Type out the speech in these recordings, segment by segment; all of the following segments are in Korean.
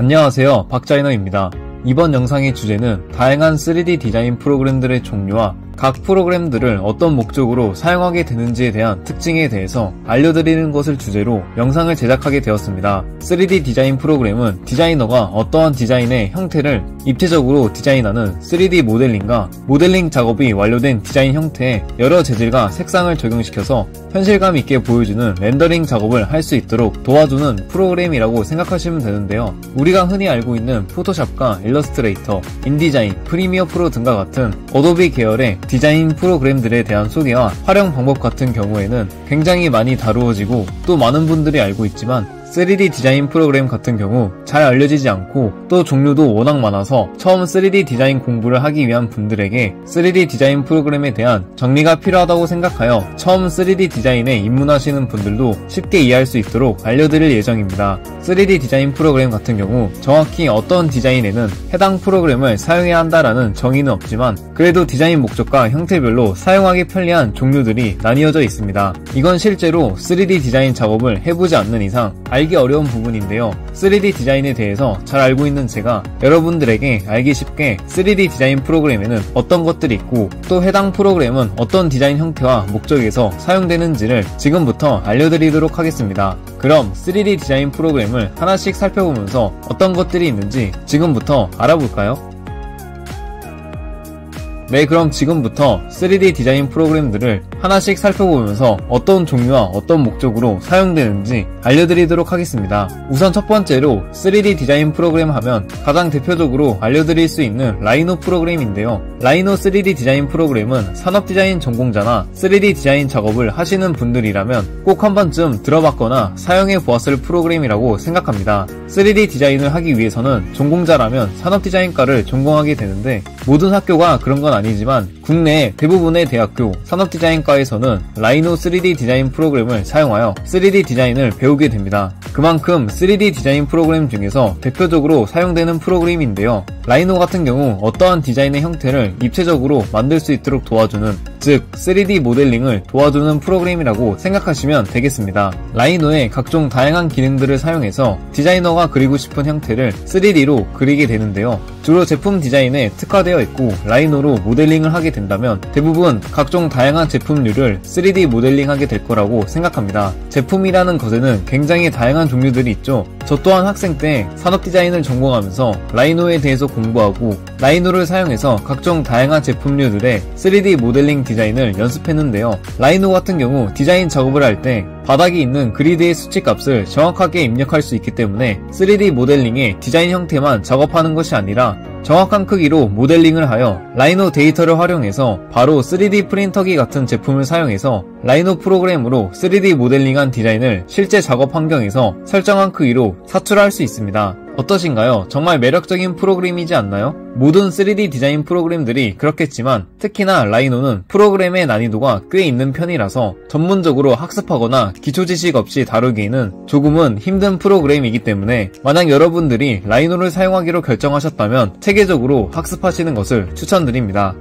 안녕하세요, 박자이너입니다. 이번 영상의 주제는 다양한 3D 디자인 프로그램들의 종류와 각 프로그램들을 어떤 목적으로 사용하게 되는지에 대한 특징에 대해서 알려드리는 것을 주제로 영상을 제작하게 되었습니다. 3D 디자인 프로그램은 디자이너가 어떠한 디자인의 형태를 입체적으로 디자인하는 3D 모델링과 모델링 작업이 완료된 디자인 형태에 여러 재질과 색상을 적용시켜서 현실감 있게 보여주는 렌더링 작업을 할 수 있도록 도와주는 프로그램이라고 생각하시면 되는데요. 우리가 흔히 알고 있는 포토샵과 일러스트레이터, 인디자인, 프리미어 프로 등과 같은 어도비 계열의 디자인 프로그램들에 대한 소개와 활용 방법 같은 경우에는 굉장히 많이 다루어지고 또 많은 분들이 알고 있지만 3D 디자인 프로그램 같은 경우 잘 알려지지 않고 또 종류도 워낙 많아서 처음 3D 디자인 공부를 하기 위한 분들에게 3D 디자인 프로그램에 대한 정리가 필요하다고 생각하여 처음 3D 디자인에 입문하시는 분들도 쉽게 이해할 수 있도록 알려드릴 예정입니다. 3D 디자인 프로그램 같은 경우 정확히 어떤 디자인에는 해당 프로그램을 사용해야 한다라는 정의는 없지만 그래도 디자인 목적과 형태별로 사용하기 편리한 종류들이 나뉘어져 있습니다. 이건 실제로 3D 디자인 작업을 해보지 않는 이상 알기 어려운 부분인데요. 3D 디자인에 대해서 잘 알고 있는 제가 여러분들에게 알기 쉽게 3D 디자인 프로그램에는 어떤 것들이 있고 또 해당 프로그램은 어떤 디자인 형태와 목적에서 사용되는지를 지금부터 알려드리도록 하겠습니다. 그럼 3D 디자인 프로그램을 하나씩 살펴보면서 어떤 것들이 있는지 지금부터 알아볼까요? 네, 그럼 지금부터 3D 디자인 프로그램들을 하나씩 살펴보면서 어떤 종류와 어떤 목적으로 사용되는지 알려드리도록 하겠습니다. 우선 첫 번째로 3D 디자인 프로그램 하면 가장 대표적으로 알려드릴 수 있는 라이노 프로그램인데요. 라이노 3D 디자인 프로그램은 산업 디자인 전공자나 3D 디자인 작업을 하시는 분들이라면 꼭 한 번쯤 들어봤거나 사용해 보았을 프로그램이라고 생각합니다. 3D 디자인을 하기 위해서는 전공자라면 산업 디자인과를 전공하게 되는데 모든 학교가 그런 건 아니지만 국내 대부분의 대학교 산업디자인과에서는 라이노 3D 디자인 프로그램을 사용하여 3D 디자인을 배우게 됩니다. 그만큼 3D 디자인 프로그램 중에서 대표적으로 사용되는 프로그램인데요. 라이노 같은 경우 어떠한 디자인의 형태를 입체적으로 만들 수 있도록 도와주는, 즉 3D 모델링을 도와주는 프로그램이라고 생각하시면 되겠습니다. 라이노의 각종 다양한 기능들을 사용해서 디자이너가 그리고 싶은 형태를 3D로 그리게 되는데요. 주로 제품 디자인에 특화되어 있고 라이노로 모델링을 하게 된다면 대부분 각종 다양한 제품류를 3D 모델링하게 될 거라고 생각합니다. 제품이라는 것에는 굉장히 다양한 종류들이 있죠. 저 또한 학생 때 산업 디자인을 전공하면서 라이노에 대해서 공부하고 라이노를 사용해서 각종 다양한 제품류들의 3D 모델링 디자인을 연습했는데요. 라이노 같은 경우 디자인 작업을 할 때 바닥에 있는 그리드의 수치값을 정확하게 입력할 수 있기 때문에 3D 모델링의 디자인 형태만 작업하는 것이 아니라 정확한 크기로 모델링을 하여 라이노 데이터를 활용해서 바로 3D 프린터기 같은 제품을 사용해서 라이노 프로그램으로 3D 모델링한 디자인을 실제 작업 환경에서 설정한 크기로 사출할 수 있습니다. 어떠신가요? 정말 매력적인 프로그램이지 않나요? 모든 3D 디자인 프로그램들이 그렇겠지만 특히나 라이노는 프로그램의 난이도가 꽤 있는 편이라서 전문적으로 학습하거나 기초 지식 없이 다루기에는 조금은 힘든 프로그램이기 때문에 만약 여러분들이 라이노를 사용하기로 결정하셨다면 체계적으로 학습하시는 것을 추천드립니다.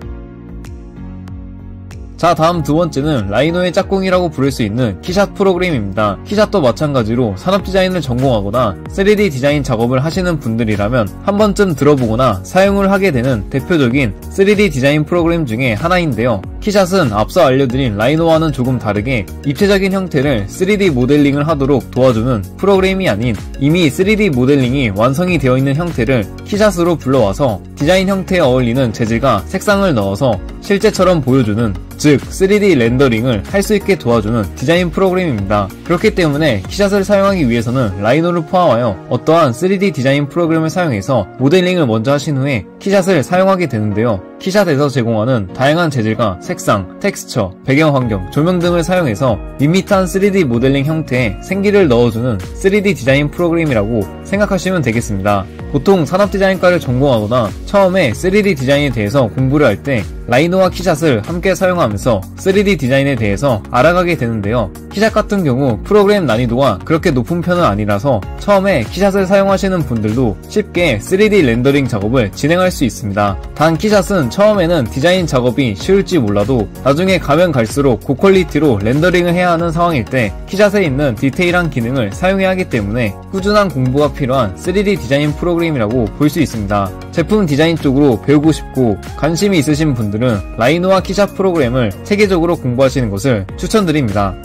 자, 다음 두 번째는 라이노의 짝꿍이라고 부를 수 있는 키샷 프로그램입니다. 키샷도 마찬가지로 산업 디자인을 전공하거나 3D 디자인 작업을 하시는 분들이라면 한 번쯤 들어보거나 사용을 하게 되는 대표적인 3D 디자인 프로그램 중에 하나인데요. 키샷은 앞서 알려드린 라이노와는 조금 다르게 입체적인 형태를 3D 모델링을 하도록 도와주는 프로그램이 아닌 이미 3D 모델링이 완성이 되어 있는 형태를 키샷으로 불러와서 디자인 형태에 어울리는 재질과 색상을 넣어서 실제처럼 보여주는, 즉 3D 렌더링을 할 수 있게 도와주는 디자인 프로그램입니다. 그렇기 때문에 키샷을 사용하기 위해서는 라이노를 포함하여 어떠한 3D 디자인 프로그램을 사용해서 모델링을 먼저 하신 후에 키샷을 사용하게 되는데요. 키샷에서 제공하는 다양한 재질과 색상, 텍스처, 배경 환경, 조명 등을 사용해서 밋밋한 3D 모델링 형태에 생기를 넣어주는 3D 디자인 프로그램이라고 생각하시면 되겠습니다. 보통 산업디자인과를 전공하거나 처음에 3D 디자인에 대해서 공부를 할 때 라이노와 키샷을 함께 사용하면서 3D 디자인에 대해서 알아가게 되는데요. 키샷 같은 경우 프로그램 난이도가 그렇게 높은 편은 아니라서 처음에 키샷을 사용하시는 분들도 쉽게 3D 렌더링 작업을 진행할 수 있습니다. 단 키샷은 처음에는 디자인 작업이 쉬울지 몰라도 나중에 가면 갈수록 고퀄리티로 렌더링을 해야 하는 상황일 때 키샷에 있는 디테일한 기능을 사용해야 하기 때문에 꾸준한 공부가 필요한 3D 디자인 프로그램이라고 볼 수 있습니다. 제품 디자인 쪽으로 배우고 싶고 관심이 있으신 분들은 라이노와 키샷 프로그램을 체계적으로 공부하시는 것을 추천드립니다.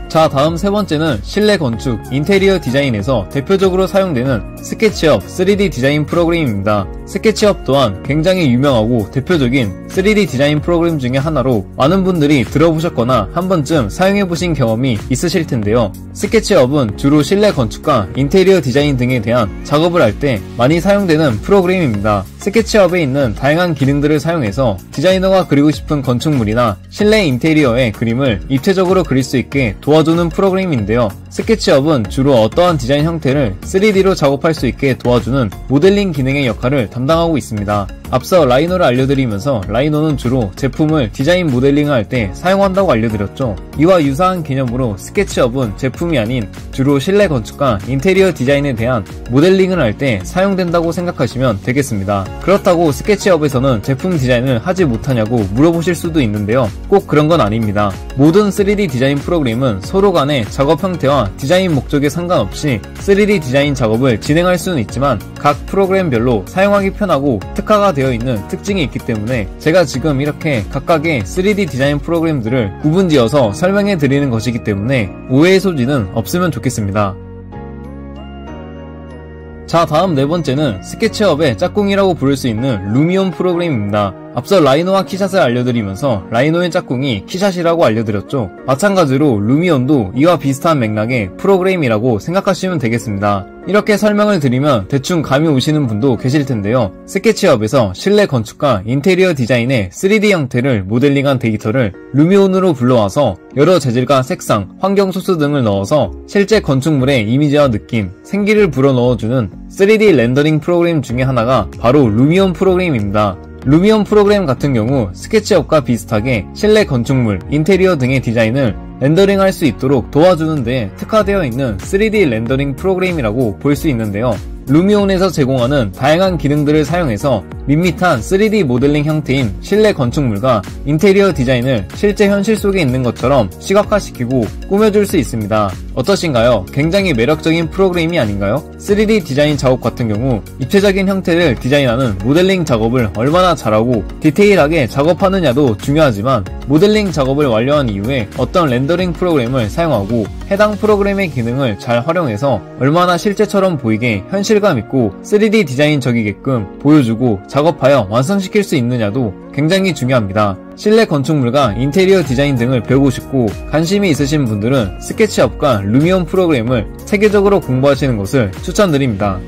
자, 다음 세 번째는 실내 건축, 인테리어 디자인에서 대표적으로 사용되는 스케치업 3D 디자인 프로그램입니다. 스케치업 또한 굉장히 유명하고 대표적인 3D 디자인 프로그램 중에 하나로 많은 분들이 들어보셨거나 한 번쯤 사용해보신 경험이 있으실 텐데요. 스케치업은 주로 실내 건축과 인테리어 디자인 등에 대한 작업을 할 때 많이 사용되는 프로그램입니다. 스케치업에 있는 다양한 기능들을 사용해서 디자이너가 그리고 싶은 건축물이나 실내 인테리어의 그림을 입체적으로 그릴 수 있게 도와주는 프로그램인데요. 스케치업은 주로 어떠한 디자인 형태를 3D로 작업할 수 있게 도와주는 모델링 기능의 역할을 담당하고 있습니다. 앞서 라이노를 알려드리면서 라이노는 주로 제품을 디자인 모델링을 할 때 사용한다고 알려드렸죠. 이와 유사한 개념으로 스케치업은 제품이 아닌 주로 실내 건축과 인테리어 디자인에 대한 모델링을 할 때 사용된다고 생각하시면 되겠습니다. 그렇다고 스케치업에서는 제품 디자인을 하지 못하냐고 물어보실 수도 있는데요. 꼭 그런 건 아닙니다. 모든 3D 디자인 프로그램은 서로 간의 작업 형태와 디자인 목적에 상관없이 3D 디자인 작업을 진행할 수는 있지만 각 프로그램별로 사용하기 편하고 특화가 되어 있는 특징이 있기 때문에 제가 지금 이렇게 각각의 3D 디자인 프로그램들을 구분지어서 설명해 드리는 것이기 때문에 오해의 소지는 없으면 좋겠습니다. 자, 다음 네 번째는 스케치업의 짝꿍이라고 부를 수 있는 루미온 프로그램입니다. 앞서 라이노와 키샷을 알려드리면서 라이노의 짝꿍이 키샷이라고 알려드렸죠. 마찬가지로 루미온도 이와 비슷한 맥락의 프로그램이라고 생각하시면 되겠습니다. 이렇게 설명을 드리면 대충 감이 오시는 분도 계실 텐데요. 스케치업에서 실내 건축과 인테리어 디자인의 3D 형태를 모델링한 데이터를 루미온으로 불러와서 여러 재질과 색상, 환경 소스 등을 넣어서 실제 건축물의 이미지와 느낌, 생기를 불어넣어주는 3D 렌더링 프로그램 중에 하나가 바로 루미온 프로그램입니다. 루미온 프로그램 같은 경우 스케치업과 비슷하게 실내 건축물, 인테리어 등의 디자인을 렌더링할 수 있도록 도와주는 데 특화되어 있는 3D 렌더링 프로그램이라고 볼 수 있는데요. 루미온에서 제공하는 다양한 기능들을 사용해서 밋밋한 3D 모델링 형태인 실내 건축물과 인테리어 디자인을 실제 현실 속에 있는 것처럼 시각화시키고 꾸며줄 수 있습니다. 어떠신가요? 굉장히 매력적인 프로그램이 아닌가요? 3D 디자인 작업 같은 경우 입체적인 형태를 디자인하는 모델링 작업을 얼마나 잘하고 디테일하게 작업하느냐도 중요하지만 모델링 작업을 완료한 이후에 어떤 렌더링 프로그램을 사용하고 해당 프로그램의 기능을 잘 활용해서 얼마나 실제처럼 보이게 현실감 있고 3D 디자인적이게끔 보여주고 작업하여 완성시킬 수 있느냐도 굉장히 중요합니다. 실내 건축물과 인테리어 디자인 등을 배우고 싶고 관심이 있으신 분들은 스케치업과 루미온 프로그램을 체계적으로 공부하시는 것을 추천드립니다.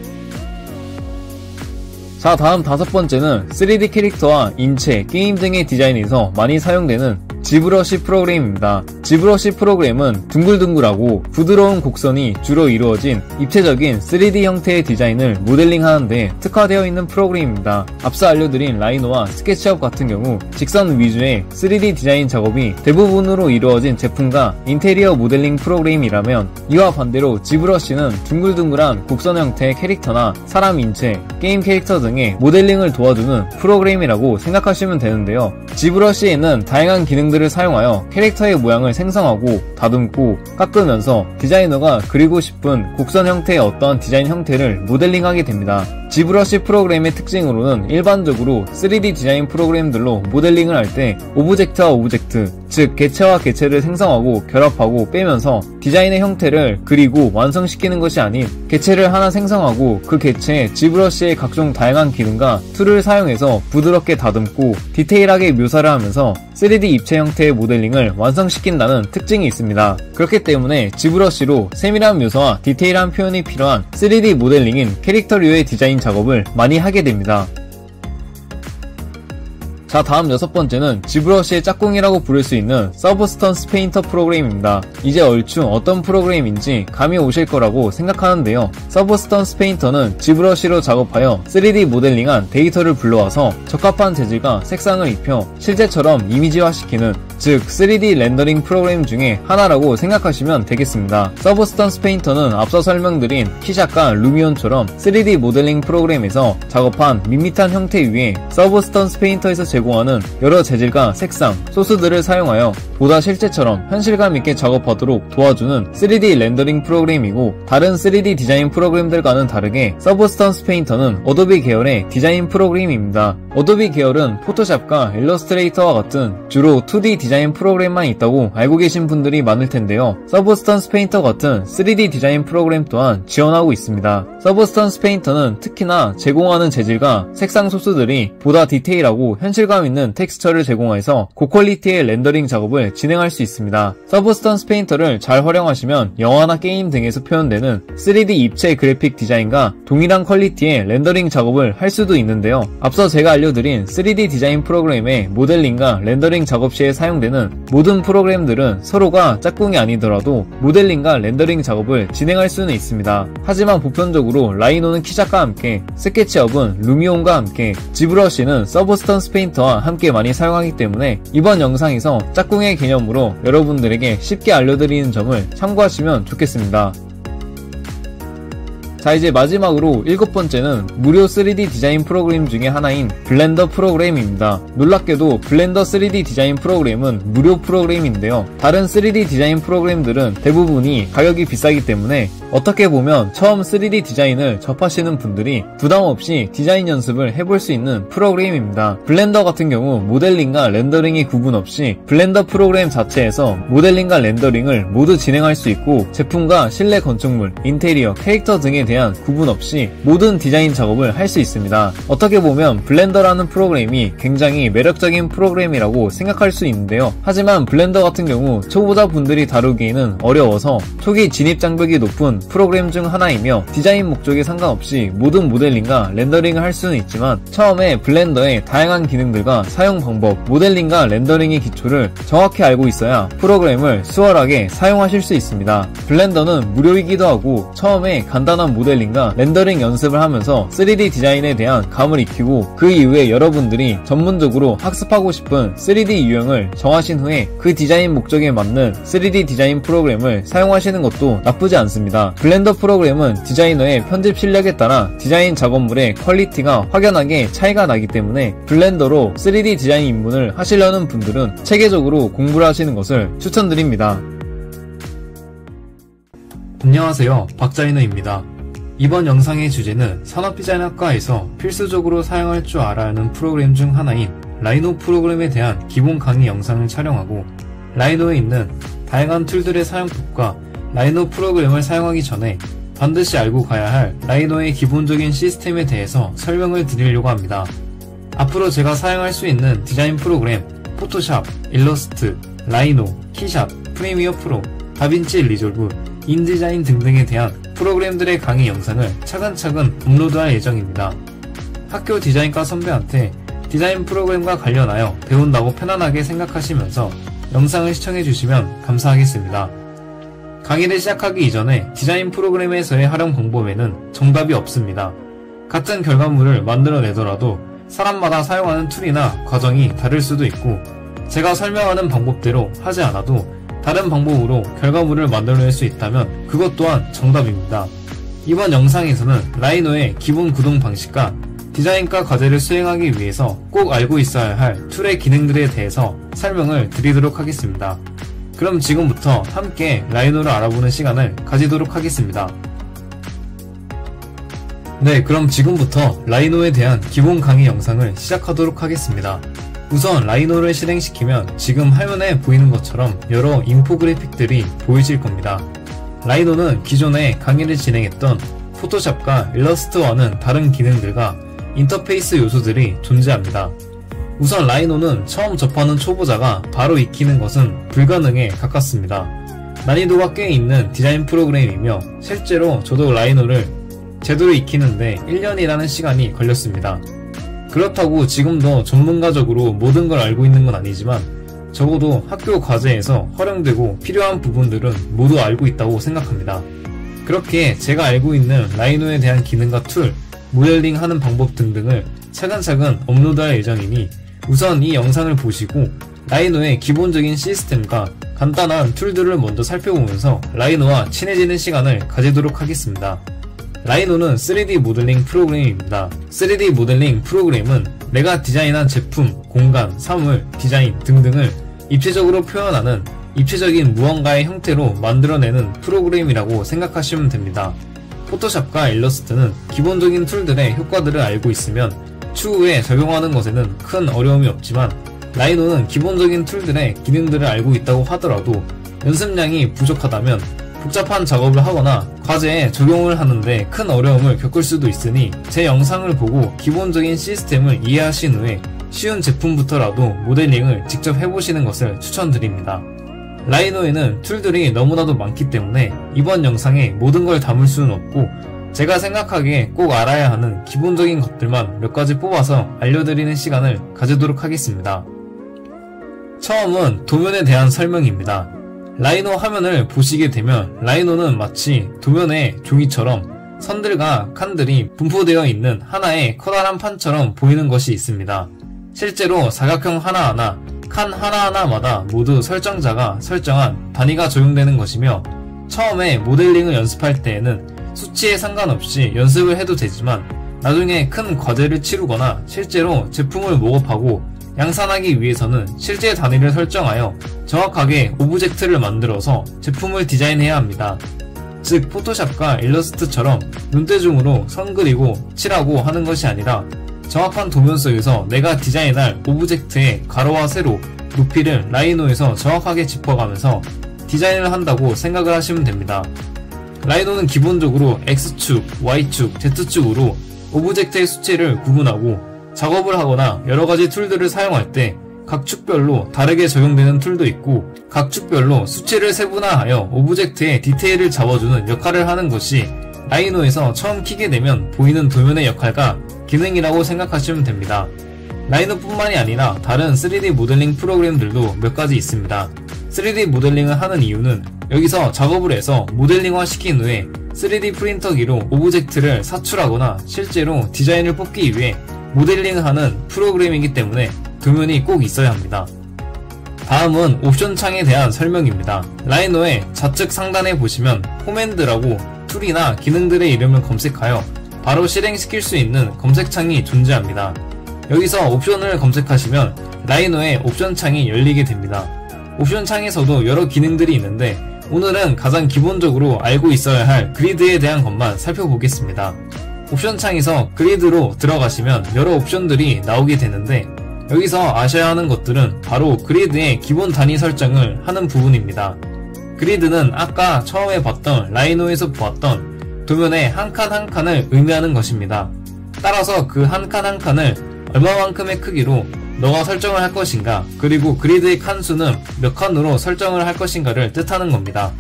자, 다음 다섯 번째는 3D 캐릭터와 인체, 게임 등의 디자인에서 많이 사용되는 지브러시 프로그램입니다. 지브러시 프로그램은 둥글둥글하고 부드러운 곡선이 주로 이루어진 입체적인 3D 형태의 디자인을 모델링하는데 특화되어 있는 프로그램입니다. 앞서 알려드린 라이노와 스케치업 같은 경우 직선 위주의 3D 디자인 작업이 대부분으로 이루어진 제품과 인테리어 모델링 프로그램이라면 이와 반대로 지브러시는 둥글둥글한 곡선 형태의 캐릭터나 사람 인체, 게임 캐릭터 등의 모델링을 도와주는 프로그램이라고 생각하시면 되는데요. 지브러시에는 다양한 기능들을 사용하여 캐릭터의 모양을 생성하고 다듬고 깎으면서 디자이너가 그리고 싶은 곡선 형태의 어떤 디자인 형태를 모델링하게 됩니다. 지브러시 프로그램의 특징으로는 일반적으로 3D 디자인 프로그램들로 모델링을 할 때 오브젝트와 오브젝트, 즉 개체와 개체를 생성하고 결합하고 빼면서 디자인의 형태를 그리고 완성시키는 것이 아닌 개체를 하나 생성하고 그 개체에 지브러시의 각종 다양한 기능과 툴을 사용해서 부드럽게 다듬고 디테일하게 묘사를 하면서 3D 입체 형태의 모델링을 완성시킨다는 특징이 있습니다. 그렇기 때문에 지브러시로 세밀한 묘사와 디테일한 표현이 필요한 3D 모델링인 캐릭터류의 디자인 작업을 많이 하게 됩니다. 자, 다음 6번째는 지브러시의 짝꿍이라고 부를 수 있는 서브스턴스 페인터 프로그램입니다. 이제 얼추 어떤 프로그램인지 감이 오실 거라고 생각하는데요. 서브스턴스 페인터는 지브러시로 작업하여 3D 모델링한 데이터를 불러와서 적합한 재질과 색상을 입혀 실제처럼 이미지화시키는, 즉 3D 렌더링 프로그램 중에 하나라고 생각하시면 되겠습니다. 서브스턴스 페인터는 앞서 설명드린 키샷과 루미온처럼 3D 모델링 프로그램에서 작업한 밋밋한 형태 위에 서브스턴스 페인터에서 제공하는 여러 재질과 색상, 소스들을 사용하여 보다 실제처럼 현실감 있게 작업하도록 도와주는 3D 렌더링 프로그램이고, 다른 3D 디자인 프로그램들과는 다르게 서브스턴스 페인터는 어도비 계열의 디자인 프로그램입니다. 어도비 계열은 포토샵과 일러스트레이터와 같은 주로 2D 디자인 프로그램만 있다고 알고 계신 분들이 많을 텐데요. 서브스턴스 페인터 같은 3D 디자인 프로그램 또한 지원하고 있습니다. 서브스턴스 페인터는 특히나 제공하는 재질과 색상 소스들이 보다 디테일하고 현실감 있는 텍스처를 제공해서 고퀄리티의 렌더링 작업을 진행할 수 있습니다. 서브스턴스 페인터를 잘 활용하시면 영화나 게임 등에서 표현되는 3D 입체 그래픽 디자인과 동일한 퀄리티의 렌더링 작업을 할 수도 있는데요. 앞서 제가 알려드린 3D 디자인 프로그램의 모델링과 렌더링 작업 시에 사용되는 모든 프로그램들은 서로가 짝꿍이 아니더라도 모델링과 렌더링 작업을 진행할 수는 있습니다. 하지만 보편적으로 라이노는 키샷과 함께, 스케치업은 루미온과 함께, 지브러시는 서브스턴스 페인터와 함께 많이 사용하기 때문에 이번 영상에서 짝꿍의 개념으로 여러분들에게 쉽게 알려드리는 점을 참고하시면 좋겠습니다. 자, 이제 마지막으로 7번째는 무료 3D 디자인 프로그램 중에 하나인 블렌더 프로그램입니다. 놀랍게도 블렌더 3D 디자인 프로그램은 무료 프로그램인데요. 다른 3D 디자인 프로그램들은 대부분이 가격이 비싸기 때문에 어떻게 보면 처음 3D 디자인을 접하시는 분들이 부담 없이 디자인 연습을 해볼 수 있는 프로그램입니다. 블렌더 같은 경우 모델링과 렌더링이 구분 없이 블렌더 프로그램 자체에서 모델링과 렌더링을 모두 진행할 수 있고, 제품과 실내 건축물, 인테리어, 캐릭터 등에 대한 구분 없이 모든 디자인 작업을 할 수 있습니다. 어떻게 보면 블렌더라는 프로그램이 굉장히 매력적인 프로그램이라고 생각할 수 있는데요. 하지만 블렌더 같은 경우 초보자 분들이 다루기에는 어려워서 초기 진입 장벽이 높은 프로그램 중 하나이며, 디자인 목적에 상관없이 모든 모델링과 렌더링을 할 수는 있지만 처음에 블렌더의 다양한 기능들과 사용 방법, 모델링과 렌더링의 기초를 정확히 알고 있어야 프로그램을 수월하게 사용하실 수 있습니다. 블렌더는 무료이기도 하고 처음에 간단한 모델링과 렌더링 연습을 하면서 3D 디자인에 대한 감을 익히고, 그 이후에 여러분들이 전문적으로 학습하고 싶은 3D 유형을 정하신 후에 그 디자인 목적에 맞는 3D 디자인 프로그램을 사용하시는 것도 나쁘지 않습니다. 블렌더 프로그램은 디자이너의 편집 실력에 따라 디자인 작업물의 퀄리티가 확연하게 차이가 나기 때문에 블렌더로 3D 디자인 입문을 하시려는 분들은 체계적으로 공부를 하시는 것을 추천드립니다. 안녕하세요, 박자이너입니다. 이번 영상의 주제는 산업디자인학과에서 필수적으로 사용할 줄 알아야 하는 프로그램 중 하나인 라이노 프로그램에 대한 기본 강의 영상을 촬영하고, 라이노에 있는 다양한 툴들의 사용법과 라이노 프로그램을 사용하기 전에 반드시 알고 가야 할 라이노의 기본적인 시스템에 대해서 설명을 드리려고 합니다. 앞으로 제가 사용할 수 있는 디자인 프로그램, 포토샵, 일러스트, 라이노, 키샷, 프리미어 프로, 다빈치 리졸브, 인디자인 등등에 대한 프로그램들의 강의 영상을 차근차근 업로드할 예정입니다. 학교 디자인과 선배한테 디자인 프로그램과 관련하여 배운다고 편안하게 생각하시면서 영상을 시청해주시면 감사하겠습니다. 강의를 시작하기 이전에 디자인 프로그램에서의 활용 방법에는 정답이 없습니다. 같은 결과물을 만들어내더라도 사람마다 사용하는 툴이나 과정이 다를 수도 있고, 제가 설명하는 방법대로 하지 않아도 다른 방법으로 결과물을 만들어낼 수 있다면 그것 또한 정답입니다. 이번 영상에서는 라이노의 기본 구동 방식과 디자인과 과제를 수행하기 위해서 꼭 알고 있어야 할 툴의 기능들에 대해서 설명을 드리도록 하겠습니다. 그럼 지금부터 함께 라이노를 알아보는 시간을 가지도록 하겠습니다. 네, 그럼 지금부터 라이노에 대한 기본 강의 영상을 시작하도록 하겠습니다. 우선 라이노를 실행시키면 지금 화면에 보이는 것처럼 여러 인포그래픽들이 보이실 겁니다. 라이노는 기존에 강의를 진행했던 포토샵과 일러스트와는 다른 기능들과 인터페이스 요소들이 존재합니다. 우선 라이노는 처음 접하는 초보자가 바로 익히는 것은 불가능에 가깝습니다. 난이도가 꽤 있는 디자인 프로그램이며 실제로 저도 라이노를 제대로 익히는데 1년이라는 시간이 걸렸습니다. 그렇다고 지금도 전문가적으로 모든 걸 알고 있는 건 아니지만 적어도 학교 과제에서 활용되고 필요한 부분들은 모두 알고 있다고 생각합니다. 그렇게 제가 알고 있는 라이노에 대한 기능과 툴, 모델링 하는 방법 등등을 차근차근 업로드할 예정이니 우선 이 영상을 보시고 라이노의 기본적인 시스템과 간단한 툴들을 먼저 살펴보면서 라이노와 친해지는 시간을 가지도록 하겠습니다. 라이노는 3D 모델링 프로그램입니다. 3D 모델링 프로그램은 내가 디자인한 제품, 공간, 사물, 디자인 등등을 입체적으로 표현하는 입체적인 무언가의 형태로 만들어내는 프로그램이라고 생각하시면 됩니다. 포토샵과 일러스트는 기본적인 툴들의 효과들을 알고 있으면 추후에 적용하는 것에는 큰 어려움이 없지만 라이노는 기본적인 툴들의 기능들을 알고 있다고 하더라도 연습량이 부족하다면 복잡한 작업을 하거나 과제에 적용을 하는데 큰 어려움을 겪을 수도 있으니 제 영상을 보고 기본적인 시스템을 이해하신 후에 쉬운 제품부터라도 모델링을 직접 해보시는 것을 추천드립니다. 라이노에는 툴들이 너무나도 많기 때문에 이번 영상에 모든 걸 담을 수는 없고 제가 생각하기에 꼭 알아야 하는 기본적인 것들만 몇 가지 뽑아서 알려드리는 시간을 가지도록 하겠습니다. 처음은 도면에 대한 설명입니다. 라이노 화면을 보시게 되면 라이노는 마치 도면의 종이처럼 선들과 칸들이 분포되어 있는 하나의 커다란 판처럼 보이는 것이 있습니다. 실제로 사각형 하나하나, 칸 하나하나마다 모두 설정자가 설정한 단위가 적용되는 것이며 처음에 모델링을 연습할 때에는 수치에 상관없이 연습을 해도 되지만 나중에 큰 과제를 치르거나 실제로 제품을 모업하고 양산하기 위해서는 실제 단위를 설정하여 정확하게 오브젝트를 만들어서 제품을 디자인해야 합니다. 즉 포토샵과 일러스트처럼 눈대중으로 선 그리고 칠하고 하는 것이 아니라 정확한 도면 속에서 내가 디자인할 오브젝트의 가로와 세로, 높이를 라이노에서 정확하게 짚어가면서 디자인을 한다고 생각을 하시면 됩니다. 라이노는 기본적으로 X축, Y축, Z축으로 오브젝트의 수치를 구분하고 작업을 하거나 여러가지 툴들을 사용할 때 각 축별로 다르게 적용되는 툴도 있고 각 축별로 수치를 세분화하여 오브젝트의 디테일을 잡아주는 역할을 하는 것이 라이노에서 처음 키게 되면 보이는 도면의 역할과 기능이라고 생각하시면 됩니다. 라이노뿐만이 아니라 다른 3D 모델링 프로그램들도 몇 가지 있습니다. 3D 모델링을 하는 이유는 여기서 작업을 해서 모델링화 시킨 후에 3D 프린터기로 오브젝트를 사출하거나 실제로 디자인을 뽑기 위해 모델링을 하는 프로그램이기 때문에 도면이 꼭 있어야 합니다. 다음은 옵션 창에 대한 설명입니다. 라이노의 좌측 상단에 보시면 홈핸드라고 툴이나 기능들의 이름을 검색하여 바로 실행시킬 수 있는 검색창이 존재합니다. 여기서 옵션을 검색하시면 라이노의 옵션 창이 열리게 됩니다. 옵션 창에서도 여러 기능들이 있는데 오늘은 가장 기본적으로 알고 있어야 할 그리드에 대한 것만 살펴보겠습니다. 옵션 창에서 그리드로 들어가시면 여러 옵션들이 나오게 되는데 여기서 아셔야 하는 것들은 바로 그리드의 기본 단위 설정을 하는 부분입니다. 그리드는 아까 처음에 봤던 라이노에서 보았던 도면의 한 칸 한 칸을 의미하는 것입니다. 따라서 그 한 칸 한 칸을 얼마만큼의 크기로 너가 설정을 할 것인가 그리고 그리드의 칸수는 몇 칸으로 설정을 할 것인가를 뜻하는 겁니다.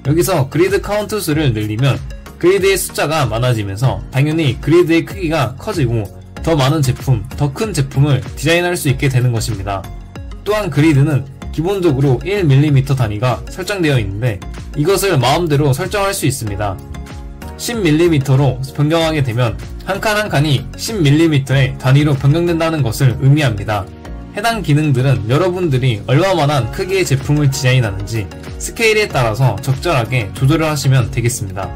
여기서 그리드 카운트 수를 늘리면 그리드의 숫자가 많아지면서 당연히 그리드의 크기가 커지고 더 많은 제품, 더 큰 제품을 디자인할 수 있게 되는 것입니다. 또한 그리드는 기본적으로 1mm 단위가 설정되어 있는데 이것을 마음대로 설정할 수 있습니다. 10mm로 변경하게 되면 한 칸 한 칸이 10mm의 단위로 변경된다는 것을 의미합니다. 해당 기능들은 여러분들이 얼마만한 크기의 제품을 디자인하는지 스케일에 따라서 적절하게 조절을 하시면 되겠습니다.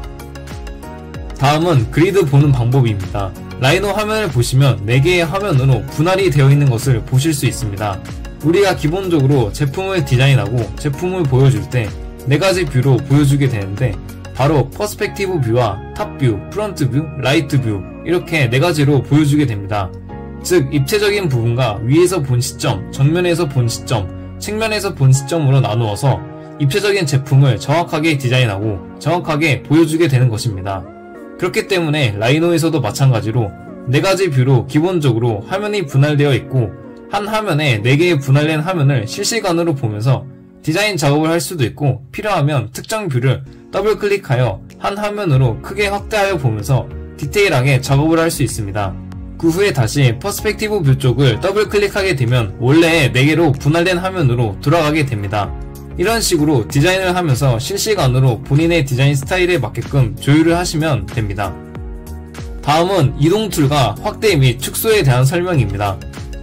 다음은 그리드 보는 방법입니다. 라이노 화면을 보시면 4개의 화면으로 분할이 되어 있는 것을 보실 수 있습니다. 우리가 기본적으로 제품을 디자인하고 제품을 보여줄 때 4가지 뷰로 보여주게 되는데 바로 퍼스펙티브 뷰와 탑 뷰, 프론트 뷰, 라이트 뷰 이렇게 4가지로 보여주게 됩니다. 즉 입체적인 부분과 위에서 본 시점, 정면에서 본 시점, 측면에서 본 시점으로 나누어서 입체적인 제품을 정확하게 디자인하고 정확하게 보여주게 되는 것입니다. 그렇기 때문에 라이노에서도 마찬가지로 4가지 뷰로 기본적으로 화면이 분할되어 있고 한 화면에 4개의 분할된 화면을 실시간으로 보면서 디자인 작업을 할 수도 있고 필요하면 특정 뷰를 더블 클릭하여 한 화면으로 크게 확대하여 보면서 디테일하게 작업을 할 수 있습니다. 그 후에 다시 퍼스펙티브 뷰 쪽을 더블 클릭하게 되면 원래의 4개로 분할된 화면으로 돌아가게 됩니다. 이런 식으로 디자인을 하면서 실시간으로 본인의 디자인 스타일에 맞게끔 조율을 하시면 됩니다. 다음은 이동 툴과 확대 및 축소에 대한 설명입니다.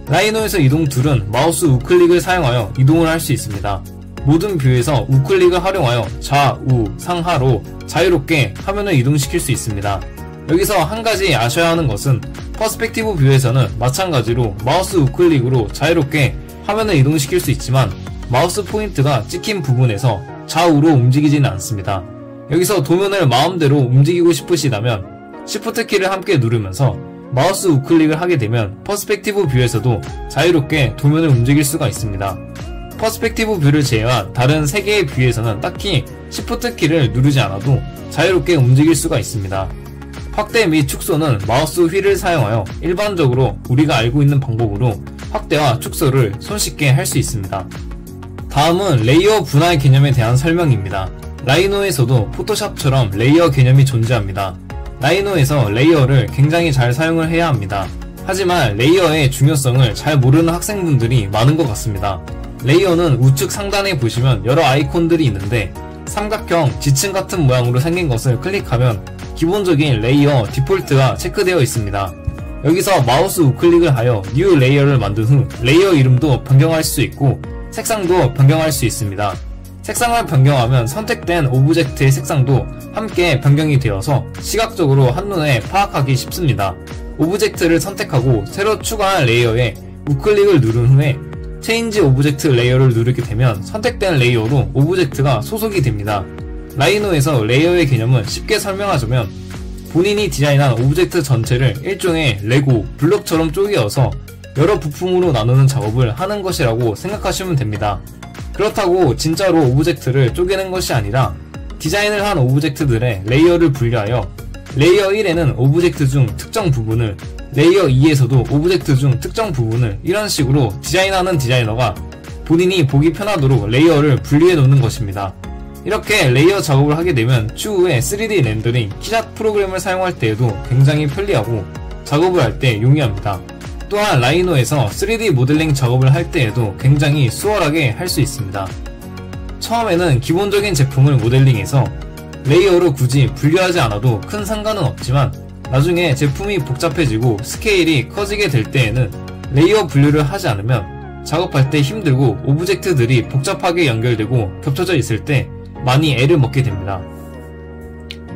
라이노에서 이동 툴은 마우스 우클릭을 사용하여 이동을 할 수 있습니다. 모든 뷰에서 우클릭을 활용하여 좌우 상하로 자유롭게 화면을 이동시킬 수 있습니다. 여기서 한 가지 아셔야 하는 것은 퍼스펙티브 뷰에서는 마찬가지로 마우스 우클릭으로 자유롭게 화면을 이동시킬 수 있지만 마우스 포인트가 찍힌 부분에서 좌우로 움직이지는 않습니다. 여기서 도면을 마음대로 움직이고 싶으시다면 Shift 키를 함께 누르면서 마우스 우클릭을 하게 되면 퍼스펙티브 뷰에서도 자유롭게 도면을 움직일 수가 있습니다. 퍼스펙티브 뷰를 제외한 다른 3개의 뷰에서는 딱히 Shift 키를 누르지 않아도 자유롭게 움직일 수가 있습니다. 확대 및 축소는 마우스 휠을 사용하여 일반적으로 우리가 알고 있는 방법으로 확대와 축소를 손쉽게 할 수 있습니다. 다음은 레이어 분할 개념에 대한 설명입니다. 라이노에서도 포토샵처럼 레이어 개념이 존재합니다. 라이노에서 레이어를 굉장히 잘 사용을 해야 합니다. 하지만 레이어의 중요성을 잘 모르는 학생분들이 많은 것 같습니다. 레이어는 우측 상단에 보시면 여러 아이콘들이 있는데 삼각형, 지층 같은 모양으로 생긴 것을 클릭하면 기본적인 레이어 디폴트가 체크되어 있습니다. 여기서 마우스 우클릭을 하여 뉴 레이어를 만든 후 레이어 이름도 변경할 수 있고 색상도 변경할 수 있습니다. 색상을 변경하면 선택된 오브젝트의 색상도 함께 변경이 되어서 시각적으로 한눈에 파악하기 쉽습니다. 오브젝트를 선택하고 새로 추가한 레이어에 우클릭을 누른 후에 체인지 오브젝트 레이어를 누르게 되면 선택된 레이어로 오브젝트가 소속이 됩니다. 라이노에서 레이어의 개념은 쉽게 설명하자면 본인이 디자인한 오브젝트 전체를 일종의 레고, 블록처럼 쪼개어서 여러 부품으로 나누는 작업을 하는 것이라고 생각하시면 됩니다. 그렇다고 진짜로 오브젝트를 쪼개는 것이 아니라 디자인을 한 오브젝트들의 레이어를 분류하여 레이어 1에는 오브젝트 중 특정 부분을, 레이어 2에서도 오브젝트 중 특정 부분을 이런 식으로 디자인하는 디자이너가 본인이 보기 편하도록 레이어를 분류해 놓는 것입니다. 이렇게 레이어 작업을 하게 되면 추후에 3D 렌더링, 키샷 프로그램을 사용할 때에도 굉장히 편리하고 작업을 할 때 용이합니다. 또한 라이노에서 3D 모델링 작업을 할 때에도 굉장히 수월하게 할 수 있습니다. 처음에는 기본적인 제품을 모델링해서 레이어로 굳이 분류하지 않아도 큰 상관은 없지만 나중에 제품이 복잡해지고 스케일이 커지게 될 때에는 레이어 분류를 하지 않으면 작업할 때 힘들고 오브젝트들이 복잡하게 연결되고 겹쳐져 있을 때 많이 애를 먹게 됩니다.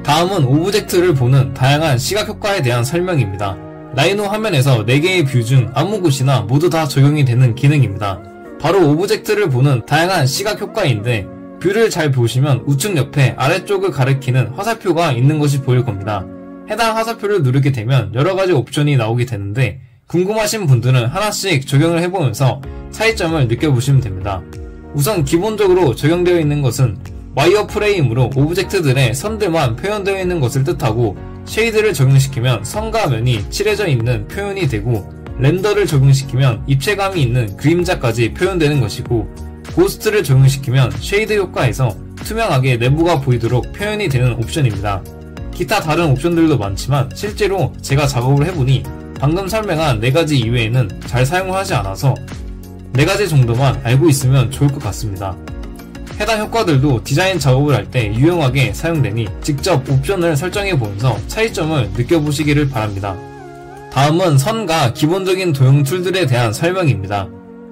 다음은 오브젝트를 보는 다양한 시각 효과에 대한 설명입니다. 라이노 화면에서 4개의 뷰 중 아무 곳이나 모두 다 적용이 되는 기능입니다. 바로 오브젝트를 보는 다양한 시각 효과인데 뷰를 잘 보시면 우측 옆에 아래쪽을 가리키는 화살표가 있는 것이 보일 겁니다. 해당 화살표를 누르게 되면 여러가지 옵션이 나오게 되는데 궁금하신 분들은 하나씩 적용을 해보면서 차이점을 느껴보시면 됩니다. 우선 기본적으로 적용되어 있는 것은 와이어 프레임으로 오브젝트들의 선들만 표현되어 있는 것을 뜻하고 쉐이드를 적용시키면 선과 면이 칠해져 있는 표현이 되고 렌더를 적용시키면 입체감이 있는 그림자까지 표현되는 것이고 고스트를 적용시키면 쉐이드 효과에서 투명하게 내부가 보이도록 표현이 되는 옵션입니다. 기타 다른 옵션들도 많지만 실제로 제가 작업을 해보니 방금 설명한 4가지 이외에는 잘 사용을 하지 않아서 4가지 정도만 알고 있으면 좋을 것 같습니다. 해당 효과들도 디자인 작업을 할 때 유용하게 사용되니 직접 옵션을 설정해 보면서 차이점을 느껴보시기를 바랍니다. 다음은 선과 기본적인 도형 툴들에 대한 설명입니다.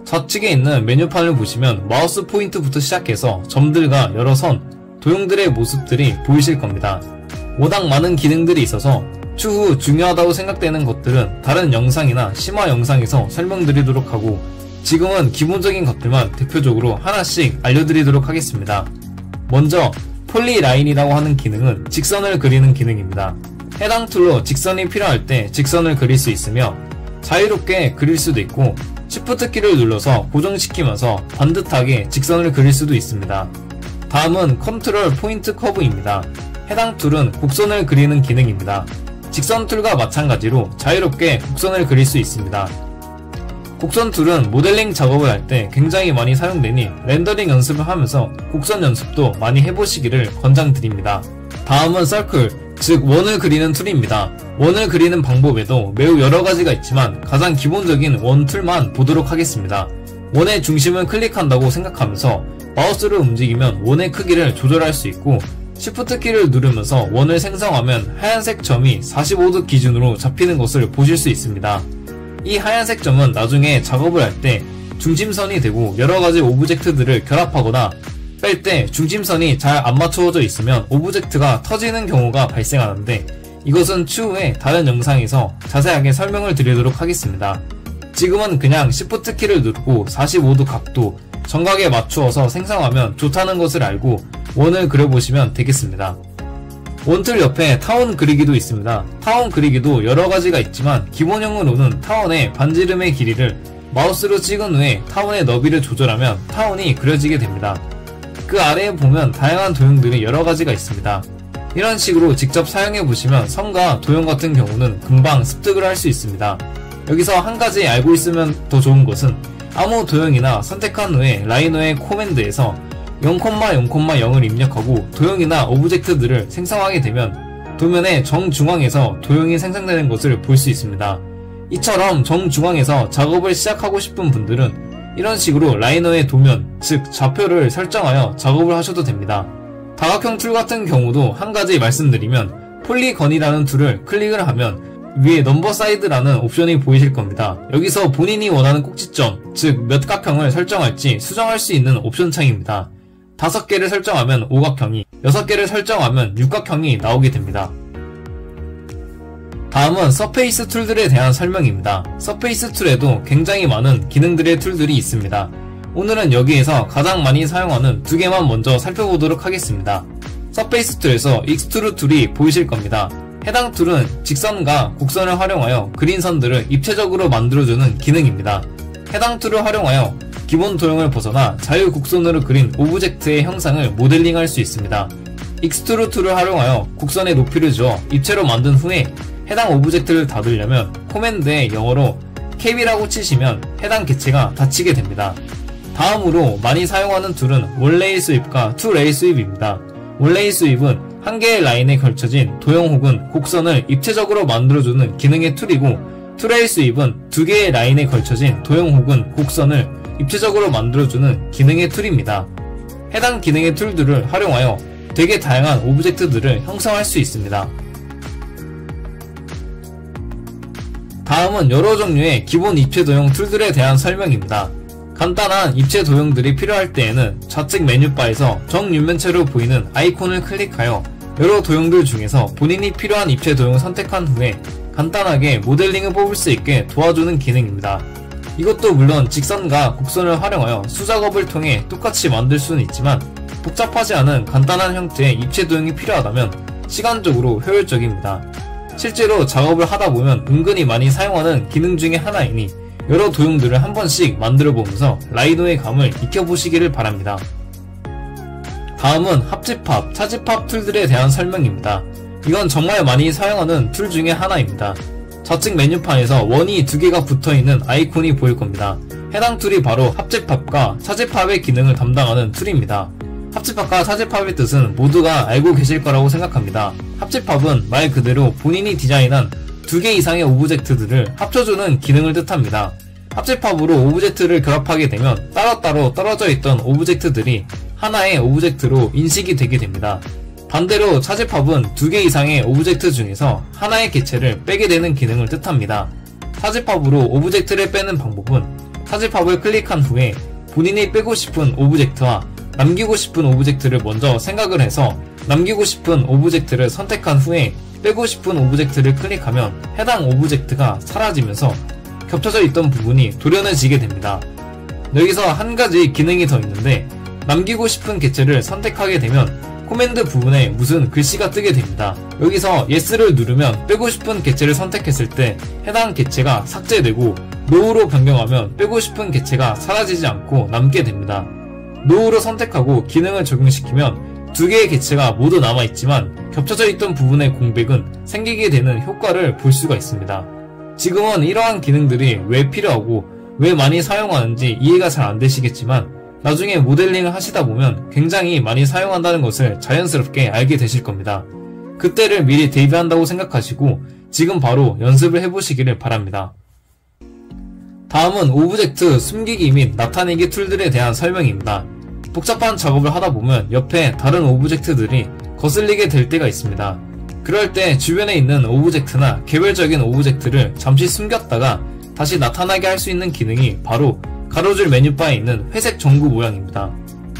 좌측에 있는 메뉴판을 보시면 마우스 포인트부터 시작해서 점들과 여러 선, 도형들의 모습들이 보이실 겁니다. 워낙 많은 기능들이 있어서 추후 중요하다고 생각되는 것들은 다른 영상이나 심화 영상에서 설명드리도록 하고 지금은 기본적인 것들만 대표적으로 하나씩 알려드리도록 하겠습니다. 먼저 폴리라인이라고 하는 기능은 직선을 그리는 기능입니다. 해당 툴로 직선이 필요할 때 직선을 그릴 수 있으며 자유롭게 그릴 수도 있고 Shift 키를 눌러서 고정시키면서 반듯하게 직선을 그릴 수도 있습니다. 다음은 컨트롤 포인트 커브입니다. 해당 툴은 곡선을 그리는 기능입니다. 직선 툴과 마찬가지로 자유롭게 곡선을 그릴 수 있습니다. 곡선 툴은 모델링 작업을 할 때 굉장히 많이 사용되니 렌더링 연습을 하면서 곡선 연습도 많이 해보시기를 권장드립니다. 다음은 서클, 즉 원을 그리는 툴입니다. 원을 그리는 방법에도 매우 여러가지가 있지만 가장 기본적인 원 툴만 보도록 하겠습니다. 원의 중심을 클릭한다고 생각하면서 마우스를 움직이면 원의 크기를 조절할 수 있고, Shift 키를 누르면서 원을 생성하면 하얀색 점이 45도 기준으로 잡히는 것을 보실 수 있습니다. 이 하얀색 점은 나중에 작업을 할 때 중심선이 되고 여러가지 오브젝트들을 결합하거나 뺄 때 중심선이 잘 안 맞춰져 있으면 오브젝트가 터지는 경우가 발생하는데, 이것은 추후에 다른 영상에서 자세하게 설명을 드리도록 하겠습니다. 지금은 그냥 Shift 키를 누르고 45도 각도, 정각에 맞추어서 생성하면 좋다는 것을 알고 원을 그려보시면 되겠습니다. 원툴 옆에 타원 그리기도 있습니다. 타원 그리기도 여러가지가 있지만 기본형으로는 타원의 반지름의 길이를 마우스로 찍은 후에 타원의 너비를 조절하면 타원이 그려지게 됩니다. 그 아래에 보면 다양한 도형들이 여러가지가 있습니다. 이런 식으로 직접 사용해보시면 선과 도형 같은 경우는 금방 습득을 할 수 있습니다. 여기서 한 가지 알고 있으면 더 좋은 것은 아무 도형이나 선택한 후에 라이너의 코맨드에서 0,0,0을 입력하고 도형이나 오브젝트들을 생성하게 되면 도면의 정중앙에서 도형이 생성되는 것을 볼 수 있습니다. 이처럼 정중앙에서 작업을 시작하고 싶은 분들은 이런 식으로 라이너의 도면, 즉 좌표를 설정하여 작업을 하셔도 됩니다. 다각형 툴 같은 경우도 한 가지 말씀드리면 폴리건이라는 툴을 클릭을 하면 위에 넘버 사이드라는 옵션이 보이실 겁니다. 여기서 본인이 원하는 꼭지점, 즉 몇 각형을 설정할지 수정할 수 있는 옵션 창입니다. 5개를 설정하면 오각형이, 6개를 설정하면 육각형이 나오게 됩니다. 다음은 서페이스 툴들에 대한 설명입니다. 서페이스 툴에도 굉장히 많은 기능들의 툴들이 있습니다. 오늘은 여기에서 가장 많이 사용하는 2개만 먼저 살펴보도록 하겠습니다. 서페이스 툴에서 익스트루드 툴이 보이실 겁니다. 해당 툴은 직선과 곡선을 활용하여 그린 선들을 입체적으로 만들어주는 기능입니다. 해당 툴을 활용하여 기본 도형을 벗어나 자유 곡선으로 그린 오브젝트의 형상을 모델링할 수 있습니다. 익스트루드 툴을 활용하여 곡선의 높이를 주어 입체로 만든 후에 해당 오브젝트를 닫으려면 코맨드에 영어로 캡이라고 치시면 해당 개체가 닫히게 됩니다. 다음으로 많이 사용하는 툴은 원레이 스윕과 투레이 스윕입니다. 원레이 스윕은 한 개의 라인에 걸쳐진 도형 혹은 곡선을 입체적으로 만들어주는 기능의 툴이고, 투레이 스윕은 2개의 라인에 걸쳐진 도형 혹은 곡선을 입체적으로 만들어주는 기능의 툴입니다. 해당 기능의 툴들을 활용하여 되게 다양한 오브젝트들을 형성할 수 있습니다. 다음은 여러 종류의 기본 입체 도형 툴들에 대한 설명입니다. 간단한 입체 도형들이 필요할 때에는 좌측 메뉴바에서 정육면체로 보이는 아이콘을 클릭하여 여러 도형들 중에서 본인이 필요한 입체 도형을 선택한 후에 간단하게 모델링을 뽑을 수 있게 도와주는 기능입니다. 이것도 물론 직선과 곡선을 활용하여 수작업을 통해 똑같이 만들 수는 있지만 복잡하지 않은 간단한 형태의 입체 도형이 필요하다면 시간적으로 효율적입니다. 실제로 작업을 하다보면 은근히 많이 사용하는 기능 중에 하나이니 여러 도형들을 한 번씩 만들어 보면서 라이노의 감을 익혀보시기를 바랍니다. 다음은 합집합, 차집합 툴들에 대한 설명입니다. 이건 정말 많이 사용하는 툴 중에 하나입니다. 좌측 메뉴판에서 원이 2개가 붙어있는 아이콘이 보일 겁니다. 해당 툴이 바로 합집합과 차집합의 기능을 담당하는 툴입니다. 합집합과 차집합의 뜻은 모두가 알고 계실 거라고 생각합니다. 합집합은 말 그대로 본인이 디자인한 2개 이상의 오브젝트들을 합쳐주는 기능을 뜻합니다. 합집합으로 오브젝트를 결합하게 되면 따로따로 떨어져 있던 오브젝트들이 하나의 오브젝트로 인식이 되게 됩니다. 반대로 차집합은 2개 이상의 오브젝트 중에서 하나의 개체를 빼게 되는 기능을 뜻합니다. 차집합으로 오브젝트를 빼는 방법은 차집합을 클릭한 후에 본인이 빼고 싶은 오브젝트와 남기고 싶은 오브젝트를 먼저 생각을 해서 남기고 싶은 오브젝트를 선택한 후에 빼고 싶은 오브젝트를 클릭하면 해당 오브젝트가 사라지면서 겹쳐져 있던 부분이 도려내지게 됩니다. 여기서 한 가지 기능이 더 있는데, 남기고 싶은 개체를 선택하게 되면 코맨드 부분에 무슨 글씨가 뜨게 됩니다. 여기서 Yes를 누르면 빼고 싶은 개체를 선택했을 때 해당 개체가 삭제되고, No로 변경하면 빼고 싶은 개체가 사라지지 않고 남게 됩니다. No로 선택하고 기능을 적용시키면 2개의 개체가 모두 남아있지만 겹쳐져 있던 부분의 공백은 생기게 되는 효과를 볼 수가 있습니다. 지금은 이러한 기능들이 왜 필요하고 왜 많이 사용하는지 이해가 잘 안 되시겠지만 나중에 모델링을 하시다 보면 굉장히 많이 사용한다는 것을 자연스럽게 알게 되실 겁니다. 그때를 미리 대비한다고 생각하시고 지금 바로 연습을 해보시기를 바랍니다. 다음은 오브젝트 숨기기 및 나타내기 툴들에 대한 설명입니다. 복잡한 작업을 하다보면 옆에 다른 오브젝트들이 거슬리게 될 때가 있습니다. 그럴 때 주변에 있는 오브젝트나 개별적인 오브젝트를 잠시 숨겼다가 다시 나타나게 할 수 있는 기능이 바로 가로줄 메뉴바에 있는 회색 전구 모양입니다.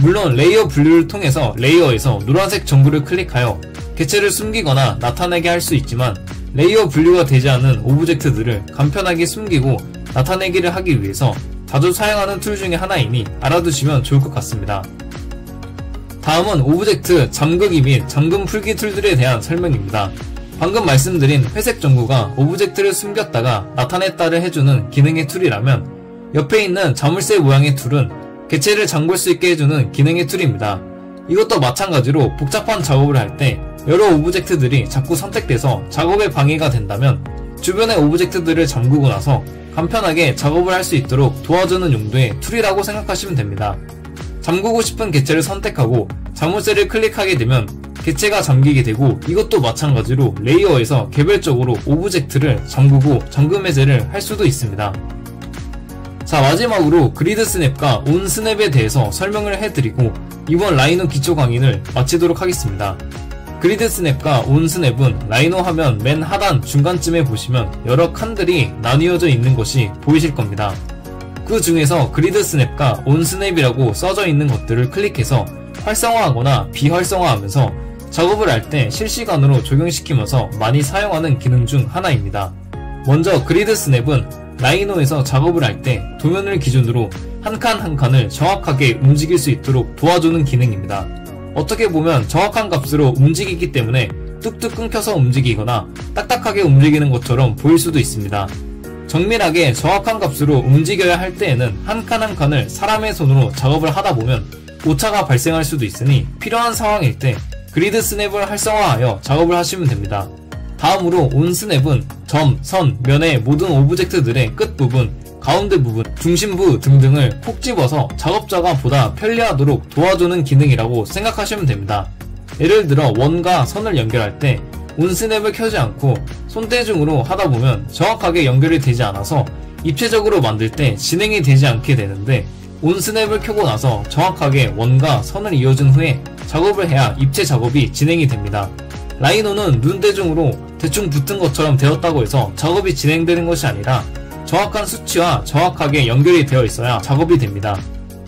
물론 레이어 분류를 통해서 레이어에서 노란색 전구를 클릭하여 개체를 숨기거나 나타내게 할 수 있지만 레이어 분류가 되지 않은 오브젝트들을 간편하게 숨기고 나타내기를 하기 위해서 자주 사용하는 툴 중에 하나이니 알아두시면 좋을 것 같습니다. 다음은 오브젝트 잠그기 및 잠금 풀기 툴들에 대한 설명입니다. 방금 말씀드린 회색 전구가 오브젝트를 숨겼다가 나타냈다를 해주는 기능의 툴이라면 옆에 있는 자물쇠 모양의 툴은 개체를 잠글 수 있게 해주는 기능의 툴입니다. 이것도 마찬가지로 복잡한 작업을 할 때 여러 오브젝트들이 자꾸 선택돼서 작업에 방해가 된다면 주변의 오브젝트들을 잠그고 나서 간편하게 작업을 할 수 있도록 도와주는 용도의 툴이라고 생각하시면 됩니다. 잠그고 싶은 개체를 선택하고 자물쇠를 클릭하게 되면 개체가 잠기게 되고 이것도 마찬가지로 레이어에서 개별적으로 오브젝트를 잠그고 잠금 해제를 할 수도 있습니다. 자, 마지막으로 그리드 스냅과 온 스냅에 대해서 설명을 해드리고 이번 라이노 기초 강의를 마치도록 하겠습니다. 그리드 스냅과 온 스냅은 라이노 화면 맨 하단 중간쯤에 보시면 여러 칸들이 나뉘어져 있는 것이 보이실 겁니다. 그 중에서 그리드 스냅과 온 스냅이라고 써져 있는 것들을 클릭해서 활성화하거나 비활성화하면서 작업을 할 때 실시간으로 적용시키면서 많이 사용하는 기능 중 하나입니다. 먼저 그리드 스냅은 라이노에서 작업을 할 때 도면을 기준으로 한 칸 한 칸을 정확하게 움직일 수 있도록 도와주는 기능입니다. 어떻게 보면 정확한 값으로 움직이기 때문에 뚝뚝 끊겨서 움직이거나 딱딱하게 움직이는 것처럼 보일 수도 있습니다. 정밀하게 정확한 값으로 움직여야 할 때에는 한 칸 한 칸을 사람의 손으로 작업을 하다 보면 오차가 발생할 수도 있으니 필요한 상황일 때 그리드 스냅을 활성화하여 작업을 하시면 됩니다. 다음으로 온 스냅은 점, 선, 면의 모든 오브젝트들의 끝부분, 가운데 부분, 중심부 등등을 콕 집어서 작업자가 보다 편리하도록 도와주는 기능이라고 생각하시면 됩니다. 예를 들어 원과 선을 연결할 때 온 스냅을 켜지 않고 손대중으로 하다보면 정확하게 연결이 되지 않아서 입체적으로 만들 때 진행이 되지 않게 되는데 온 스냅을 켜고 나서 정확하게 원과 선을 이어준 후에 작업을 해야 입체 작업이 진행이 됩니다. 라이노는 눈대중으로 대충 붙은 것처럼 되었다고 해서 작업이 진행되는 것이 아니라 정확한 수치와 정확하게 연결이 되어 있어야 작업이 됩니다.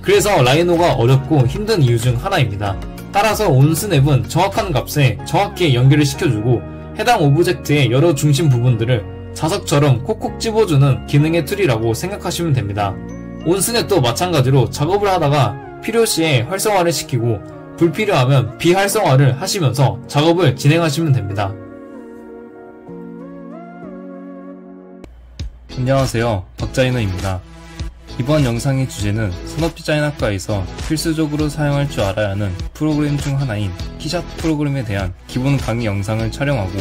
그래서 라이노가 어렵고 힘든 이유 중 하나입니다. 따라서 온 스냅은 정확한 값에 정확히 연결을 시켜주고 해당 오브젝트의 여러 중심 부분들을 자석처럼 콕콕 집어주는 기능의 툴이라고 생각하시면 됩니다. 온 스냅도 마찬가지로 작업을 하다가 필요시에 활성화를 시키고 불필요하면 비활성화를 하시면서 작업을 진행하시면 됩니다. 안녕하세요, 박자이너입니다. 이번 영상의 주제는 산업디자인학과에서 필수적으로 사용할 줄 알아야 하는 프로그램 중 하나인 키샷 프로그램에 대한 기본 강의 영상을 촬영하고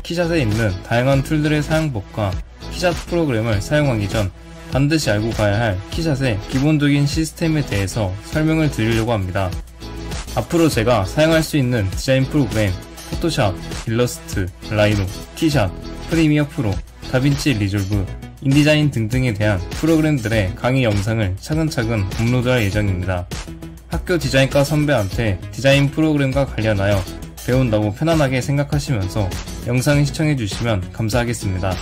키샷에 있는 다양한 툴들의 사용법과 키샷 프로그램을 사용하기 전 반드시 알고 가야 할 키샷의 기본적인 시스템에 대해서 설명을 드리려고 합니다. 앞으로 제가 사용할 수 있는 디자인 프로그램 포토샵, 일러스트, 라이노, 키샷, 프리미어 프로, 다빈치 리졸브, 인디자인 등등에 대한 프로그램들의 강의 영상을 차근차근 업로드할 예정입니다. 학교 디자인과 선배한테 디자인 프로그램과 관련하여 배운다고 편안하게 생각하시면서 영상을 시청해주시면 감사하겠습니다.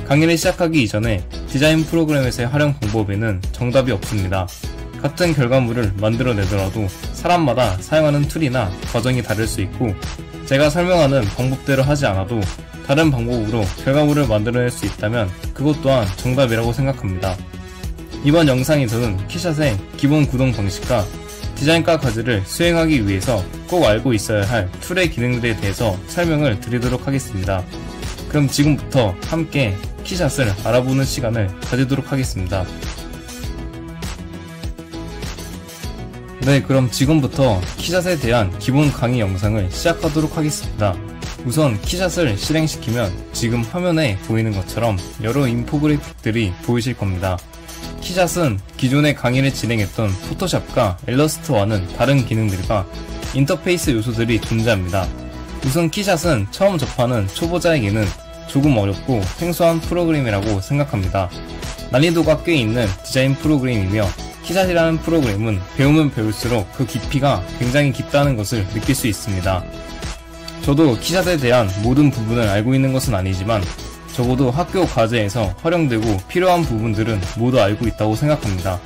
강의를 시작하기 이전에 디자인 프로그램에서의 활용 방법에는 정답이 없습니다. 같은 결과물을 만들어내더라도 사람마다 사용하는 툴이나 과정이 다를 수 있고 제가 설명하는 방법대로 하지 않아도 다른 방법으로 결과물을 만들어낼 수 있다면 그것 또한 정답이라고 생각합니다. 이번 영상에서는 키샷의 기본 구동 방식과 디자인과 과제를 수행하기 위해서 꼭 알고 있어야 할 툴의 기능들에 대해서 설명을 드리도록 하겠습니다. 그럼 지금부터 함께 키샷을 알아보는 시간을 가지도록 하겠습니다. 네, 그럼 지금부터 키샷에 대한 기본 강의 영상을 시작하도록 하겠습니다. 우선 키샷을 실행시키면 지금 화면에 보이는 것처럼 여러 인포그래픽들이 보이실 겁니다. 키샷은 기존의 강의를 진행했던 포토샵과 일러스트와는 다른 기능들과 인터페이스 요소들이 존재합니다. 우선 키샷은 처음 접하는 초보자에게는 조금 어렵고 생소한 프로그램이라고 생각합니다. 난이도가 꽤 있는 디자인 프로그램이며 키샷이라는 프로그램은 배우면 배울수록 그 깊이가 굉장히 깊다는 것을 느낄 수 있습니다. 저도 키샷에 대한 모든 부분을 알고 있는 것은 아니지만 적어도 학교 과제에서 활용되고 필요한 부분들은 모두 알고 있다고 생각합니다.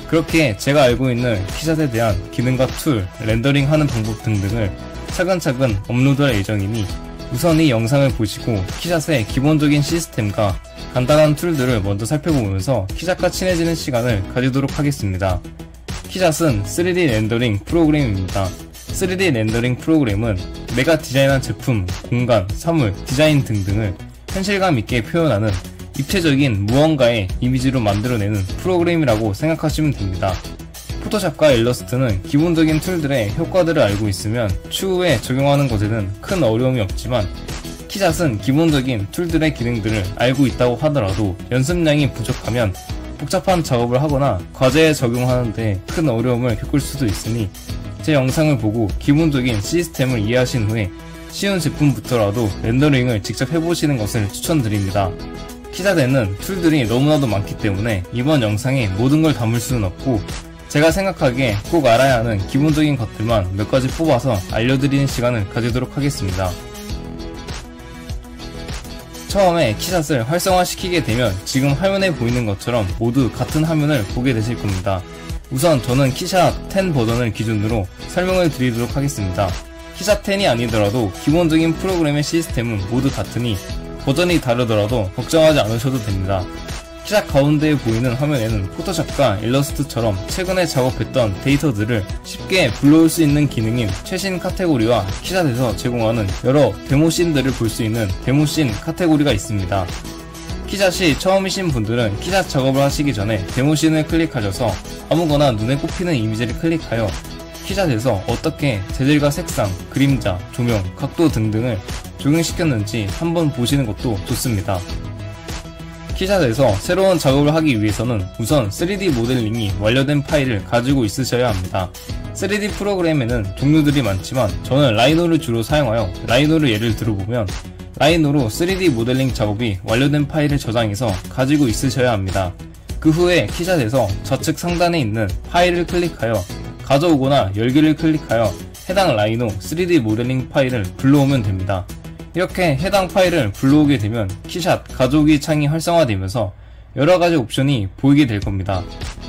그렇게 제가 알고 있는 키샷에 대한 기능과 툴, 렌더링 하는 방법 등등을 차근차근 업로드할 예정이니 우선 이 영상을 보시고 키샷의 기본적인 시스템과 간단한 툴들을 먼저 살펴보면서 키샷과 친해지는 시간을 가지도록 하겠습니다. 키샷은 3D 렌더링 프로그램입니다. 3D 렌더링 프로그램은 내가 디자인한 제품, 공간, 사물, 디자인 등등을 현실감 있게 표현하는 입체적인 무언가의 이미지로 만들어내는 프로그램이라고 생각하시면 됩니다. 포토샵과 일러스트는 기본적인 툴들의 효과들을 알고 있으면 추후에 적용하는 것에는 큰 어려움이 없지만 키샷은 기본적인 툴들의 기능들을 알고 있다고 하더라도 연습량이 부족하면 복잡한 작업을 하거나 과제에 적용하는데 큰 어려움을 겪을 수도 있으니 제 영상을 보고 기본적인 시스템을 이해하신 후에 쉬운 제품부터라도 렌더링을 직접 해보시는 것을 추천드립니다. 키샷에는 툴들이 너무나도 많기 때문에 이번 영상에 모든 걸 담을 수는 없고 제가 생각하기에 꼭 알아야 하는 기본적인 것들만 몇 가지 뽑아서 알려드리는 시간을 가지도록 하겠습니다. 처음에 키샷을 활성화시키게 되면 지금 화면에 보이는 것처럼 모두 같은 화면을 보게 되실 겁니다. 우선 저는 키샷 10 버전을 기준으로 설명을 드리도록 하겠습니다. 키샷 10이 아니더라도 기본적인 프로그램의 시스템은 모두 같으니 버전이 다르더라도 걱정하지 않으셔도 됩니다. 키샷 가운데에 보이는 화면에는 포토샵과 일러스트처럼 최근에 작업했던 데이터들을 쉽게 불러올 수 있는 기능인 최신 카테고리와 키샷에서 제공하는 여러 데모씬들을 볼 수 있는 데모씬 카테고리가 있습니다. 키샷이 처음이신 분들은 키샷 작업을 하시기 전에 데모씬을 클릭하셔서 아무거나 눈에 꼽히는 이미지를 클릭하여 키샷에서 어떻게 재질과 색상, 그림자, 조명, 각도 등등을 적용시켰는지 한번 보시는 것도 좋습니다. 키샷에서 새로운 작업을 하기 위해서는 우선 3D 모델링이 완료된 파일을 가지고 있으셔야 합니다. 3D 프로그램에는 종류들이 많지만 저는 라이노를 주로 사용하여 라이노를 예를 들어보면 라이노로 3D 모델링 작업이 완료된 파일을 저장해서 가지고 있으셔야 합니다. 그 후에 키샷에서 좌측 상단에 있는 파일을 클릭하여 가져오거나 열기를 클릭하여 해당 라이노 3D 모델링 파일을 불러오면 됩니다. 이렇게 해당 파일을 불러오게 되면 키샷 가져오기 창이 활성화되면서 여러가지 옵션이 보이게 될 겁니다.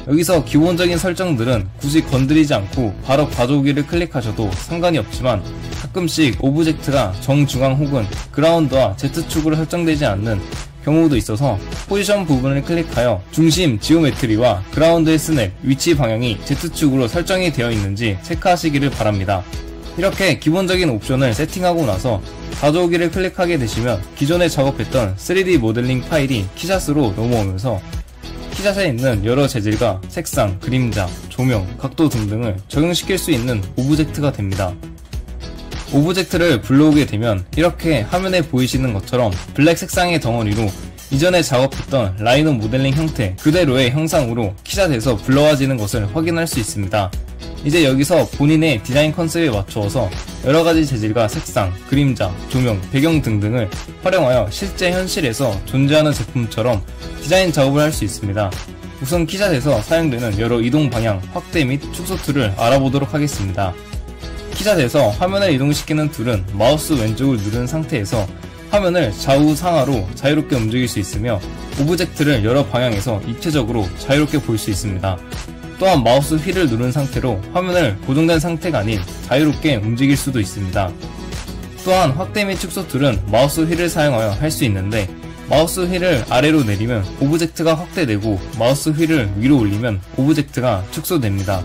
여기서 기본적인 설정들은 굳이 건드리지 않고 바로 가져오기를 클릭하셔도 상관이 없지만 가끔씩 오브젝트가 정중앙 혹은 그라운드와 Z축으로 설정되지 않는 경우도 있어서 포지션 부분을 클릭하여 중심 지오메트리와 그라운드의 스냅, 위치 방향이 Z축으로 설정이 되어 있는지 체크하시기를 바랍니다. 이렇게 기본적인 옵션을 세팅하고 나서 가져오기를 클릭하게 되시면 기존에 작업했던 3D 모델링 파일이 키샷으로 넘어오면서 키샷에 있는 여러 재질과 색상, 그림자, 조명, 각도 등등을 적용시킬 수 있는 오브젝트가 됩니다. 오브젝트를 불러오게 되면 이렇게 화면에 보이시는 것처럼 블랙 색상의 덩어리로 이전에 작업했던 라이노 모델링 형태 그대로의 형상으로 키샷에서 불러와지는 것을 확인할 수 있습니다. 이제 여기서 본인의 디자인 컨셉에 맞추어서 여러가지 재질과 색상, 그림자, 조명, 배경 등등을 활용하여 실제 현실에서 존재하는 제품처럼 디자인 작업을 할 수 있습니다. 우선 키샷에서 사용되는 여러 이동 방향, 확대 및 축소 툴을 알아보도록 하겠습니다. 키샷에서 화면을 이동시키는 툴은 마우스 왼쪽을 누른 상태에서 화면을 좌우 상하로 자유롭게 움직일 수 있으며 오브젝트를 여러 방향에서 입체적으로 자유롭게 볼 수 있습니다. 또한 마우스 휠을 누른 상태로 화면을 고정된 상태가 아닌 자유롭게 움직일 수도 있습니다. 또한 확대 및 축소 툴은 마우스 휠을 사용하여 할 수 있는데 마우스 휠을 아래로 내리면 오브젝트가 확대되고 마우스 휠을 위로 올리면 오브젝트가 축소됩니다.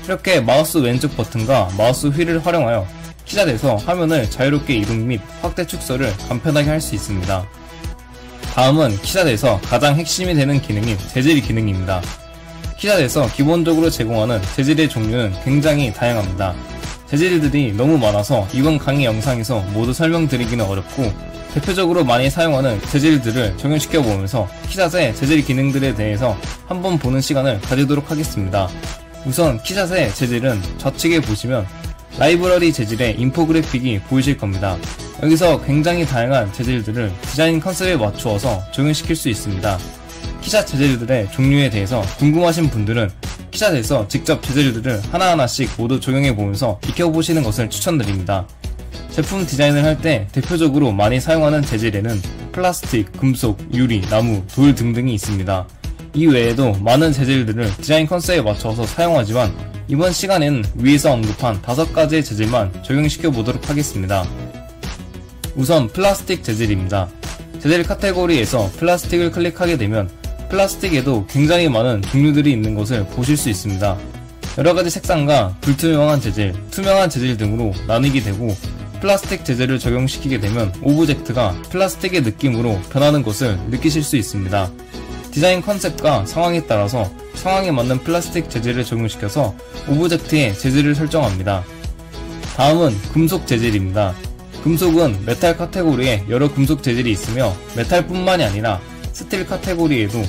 이렇게 마우스 왼쪽 버튼과 마우스 휠을 활용하여 키샷에서 화면을 자유롭게 이동 및 확대 축소를 간편하게 할 수 있습니다. 다음은 키샷에서 가장 핵심이 되는 기능인 재질 기능입니다. 키샷에서 기본적으로 제공하는 재질의 종류는 굉장히 다양합니다. 재질들이 너무 많아서 이번 강의 영상에서 모두 설명드리기는 어렵고 대표적으로 많이 사용하는 재질들을 적용시켜 보면서 키샷의 재질 기능들에 대해서 한번 보는 시간을 가지도록 하겠습니다. 우선 키샷의 재질은 좌측에 보시면 라이브러리 재질의 인포그래픽이 보이실 겁니다. 여기서 굉장히 다양한 재질들을 디자인 컨셉에 맞추어서 적용시킬 수 있습니다. 키샷 재질들의 종류에 대해서 궁금하신 분들은 키샷에서 직접 재질들을 하나하나씩 모두 적용해보면서 익혀보시는 것을 추천드립니다. 제품 디자인을 할 때 대표적으로 많이 사용하는 재질에는 플라스틱, 금속, 유리, 나무, 돌 등등이 있습니다. 이 외에도 많은 재질들을 디자인 컨셉에 맞춰서 사용하지만 이번 시간에는 위에서 언급한 5가지의 재질만 적용시켜 보도록 하겠습니다. 우선 플라스틱 재질입니다. 재질 카테고리에서 플라스틱을 클릭하게 되면 플라스틱에도 굉장히 많은 종류들이 있는 것을 보실 수 있습니다. 여러가지 색상과 불투명한 재질, 투명한 재질 등으로 나뉘게 되고 플라스틱 재질을 적용시키게 되면 오브젝트가 플라스틱의 느낌으로 변하는 것을 느끼실 수 있습니다. 디자인 컨셉과 상황에 따라서 상황에 맞는 플라스틱 재질을 적용시켜서 오브젝트의 재질을 설정합니다. 다음은 금속 재질입니다. 금속은 메탈 카테고리에 여러 금속 재질이 있으며 메탈뿐만이 아니라 스틸 카테고리에도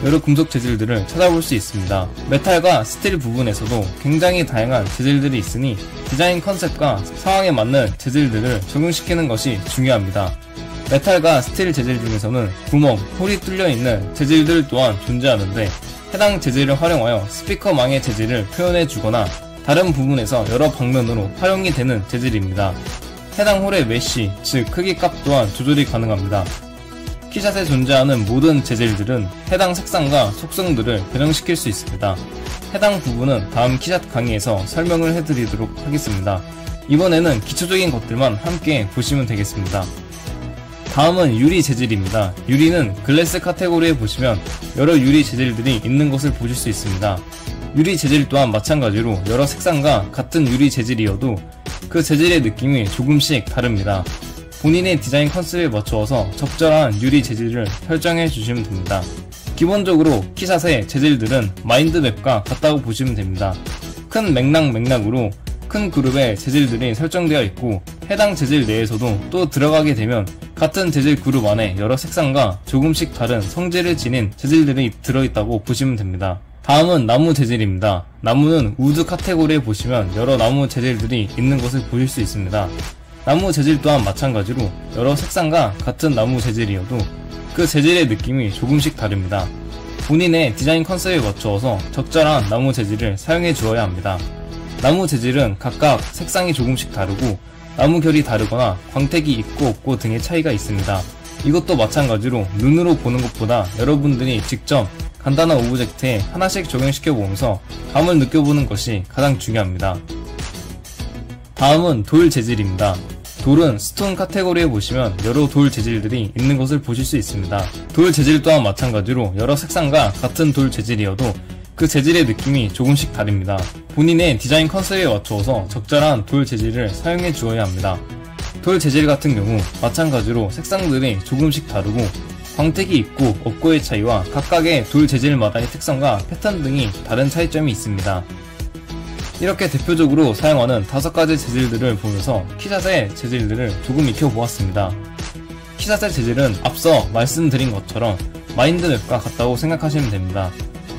여러 금속 재질들을 찾아볼 수 있습니다. 메탈과 스틸 부분에서도 굉장히 다양한 재질들이 있으니 디자인 컨셉과 상황에 맞는 재질들을 적용시키는 것이 중요합니다. 메탈과 스틸 재질 중에서는 구멍, 홀이 뚫려있는 재질들 또한 존재하는데 해당 재질을 활용하여 스피커망의 재질을 표현해주거나 다른 부분에서 여러 방면으로 활용이 되는 재질입니다. 해당 홀의 메쉬, 즉 크기값 또한 조절이 가능합니다. 키샷에 존재하는 모든 재질들은 해당 색상과 속성들을 변형시킬 수 있습니다. 해당 부분은 다음 키샷 강의에서 설명을 해드리도록 하겠습니다. 이번에는 기초적인 것들만 함께 보시면 되겠습니다. 다음은 유리 재질입니다. 유리는 글래스 카테고리에 보시면 여러 유리 재질들이 있는 것을 보실 수 있습니다. 유리 재질 또한 마찬가지로 여러 색상과 같은 유리 재질이어도 그 재질의 느낌이 조금씩 다릅니다. 본인의 디자인 컨셉에 맞추어서 적절한 유리 재질을 설정해 주시면 됩니다. 기본적으로 키샷의 재질들은 마인드맵과 같다고 보시면 됩니다. 큰 맥락으로 큰 그룹의 재질들이 설정되어 있고 해당 재질 내에서도 또 들어가게 되면 같은 재질 그룹 안에 여러 색상과 조금씩 다른 성질을 지닌 재질들이 들어있다고 보시면 됩니다. 다음은 나무 재질입니다. 나무는 우드 카테고리에 보시면 여러 나무 재질들이 있는 것을 보실 수 있습니다. 나무 재질 또한 마찬가지로 여러 색상과 같은 나무 재질이어도 그 재질의 느낌이 조금씩 다릅니다. 본인의 디자인 컨셉에 맞추어서 적절한 나무 재질을 사용해 주어야 합니다. 나무 재질은 각각 색상이 조금씩 다르고 나무 결이 다르거나 광택이 있고 없고 등의 차이가 있습니다. 이것도 마찬가지로 눈으로 보는 것보다 여러분들이 직접 간단한 오브젝트에 하나씩 적용시켜 보면서 감을 느껴보는 것이 가장 중요합니다. 다음은 돌 재질입니다. 돌은 스톤 카테고리에 보시면 여러 돌 재질들이 있는 것을 보실 수 있습니다. 돌 재질 또한 마찬가지로 여러 색상과 같은 돌 재질이어도 그 재질의 느낌이 조금씩 다릅니다. 본인의 디자인 컨셉에 맞추어서 적절한 돌 재질을 사용해 주어야 합니다. 돌 재질 같은 경우 마찬가지로 색상들이 조금씩 다르고 광택이 있고 없고의 차이와 각각의 돌 재질마다의 특성과 패턴 등이 다른 차이점이 있습니다. 이렇게 대표적으로 사용하는 5가지 재질들을 보면서 키샷의 재질들을 조금 익혀보았습니다. 키샷의 재질은 앞서 말씀드린 것처럼 마인드맵과 같다고 생각하시면 됩니다.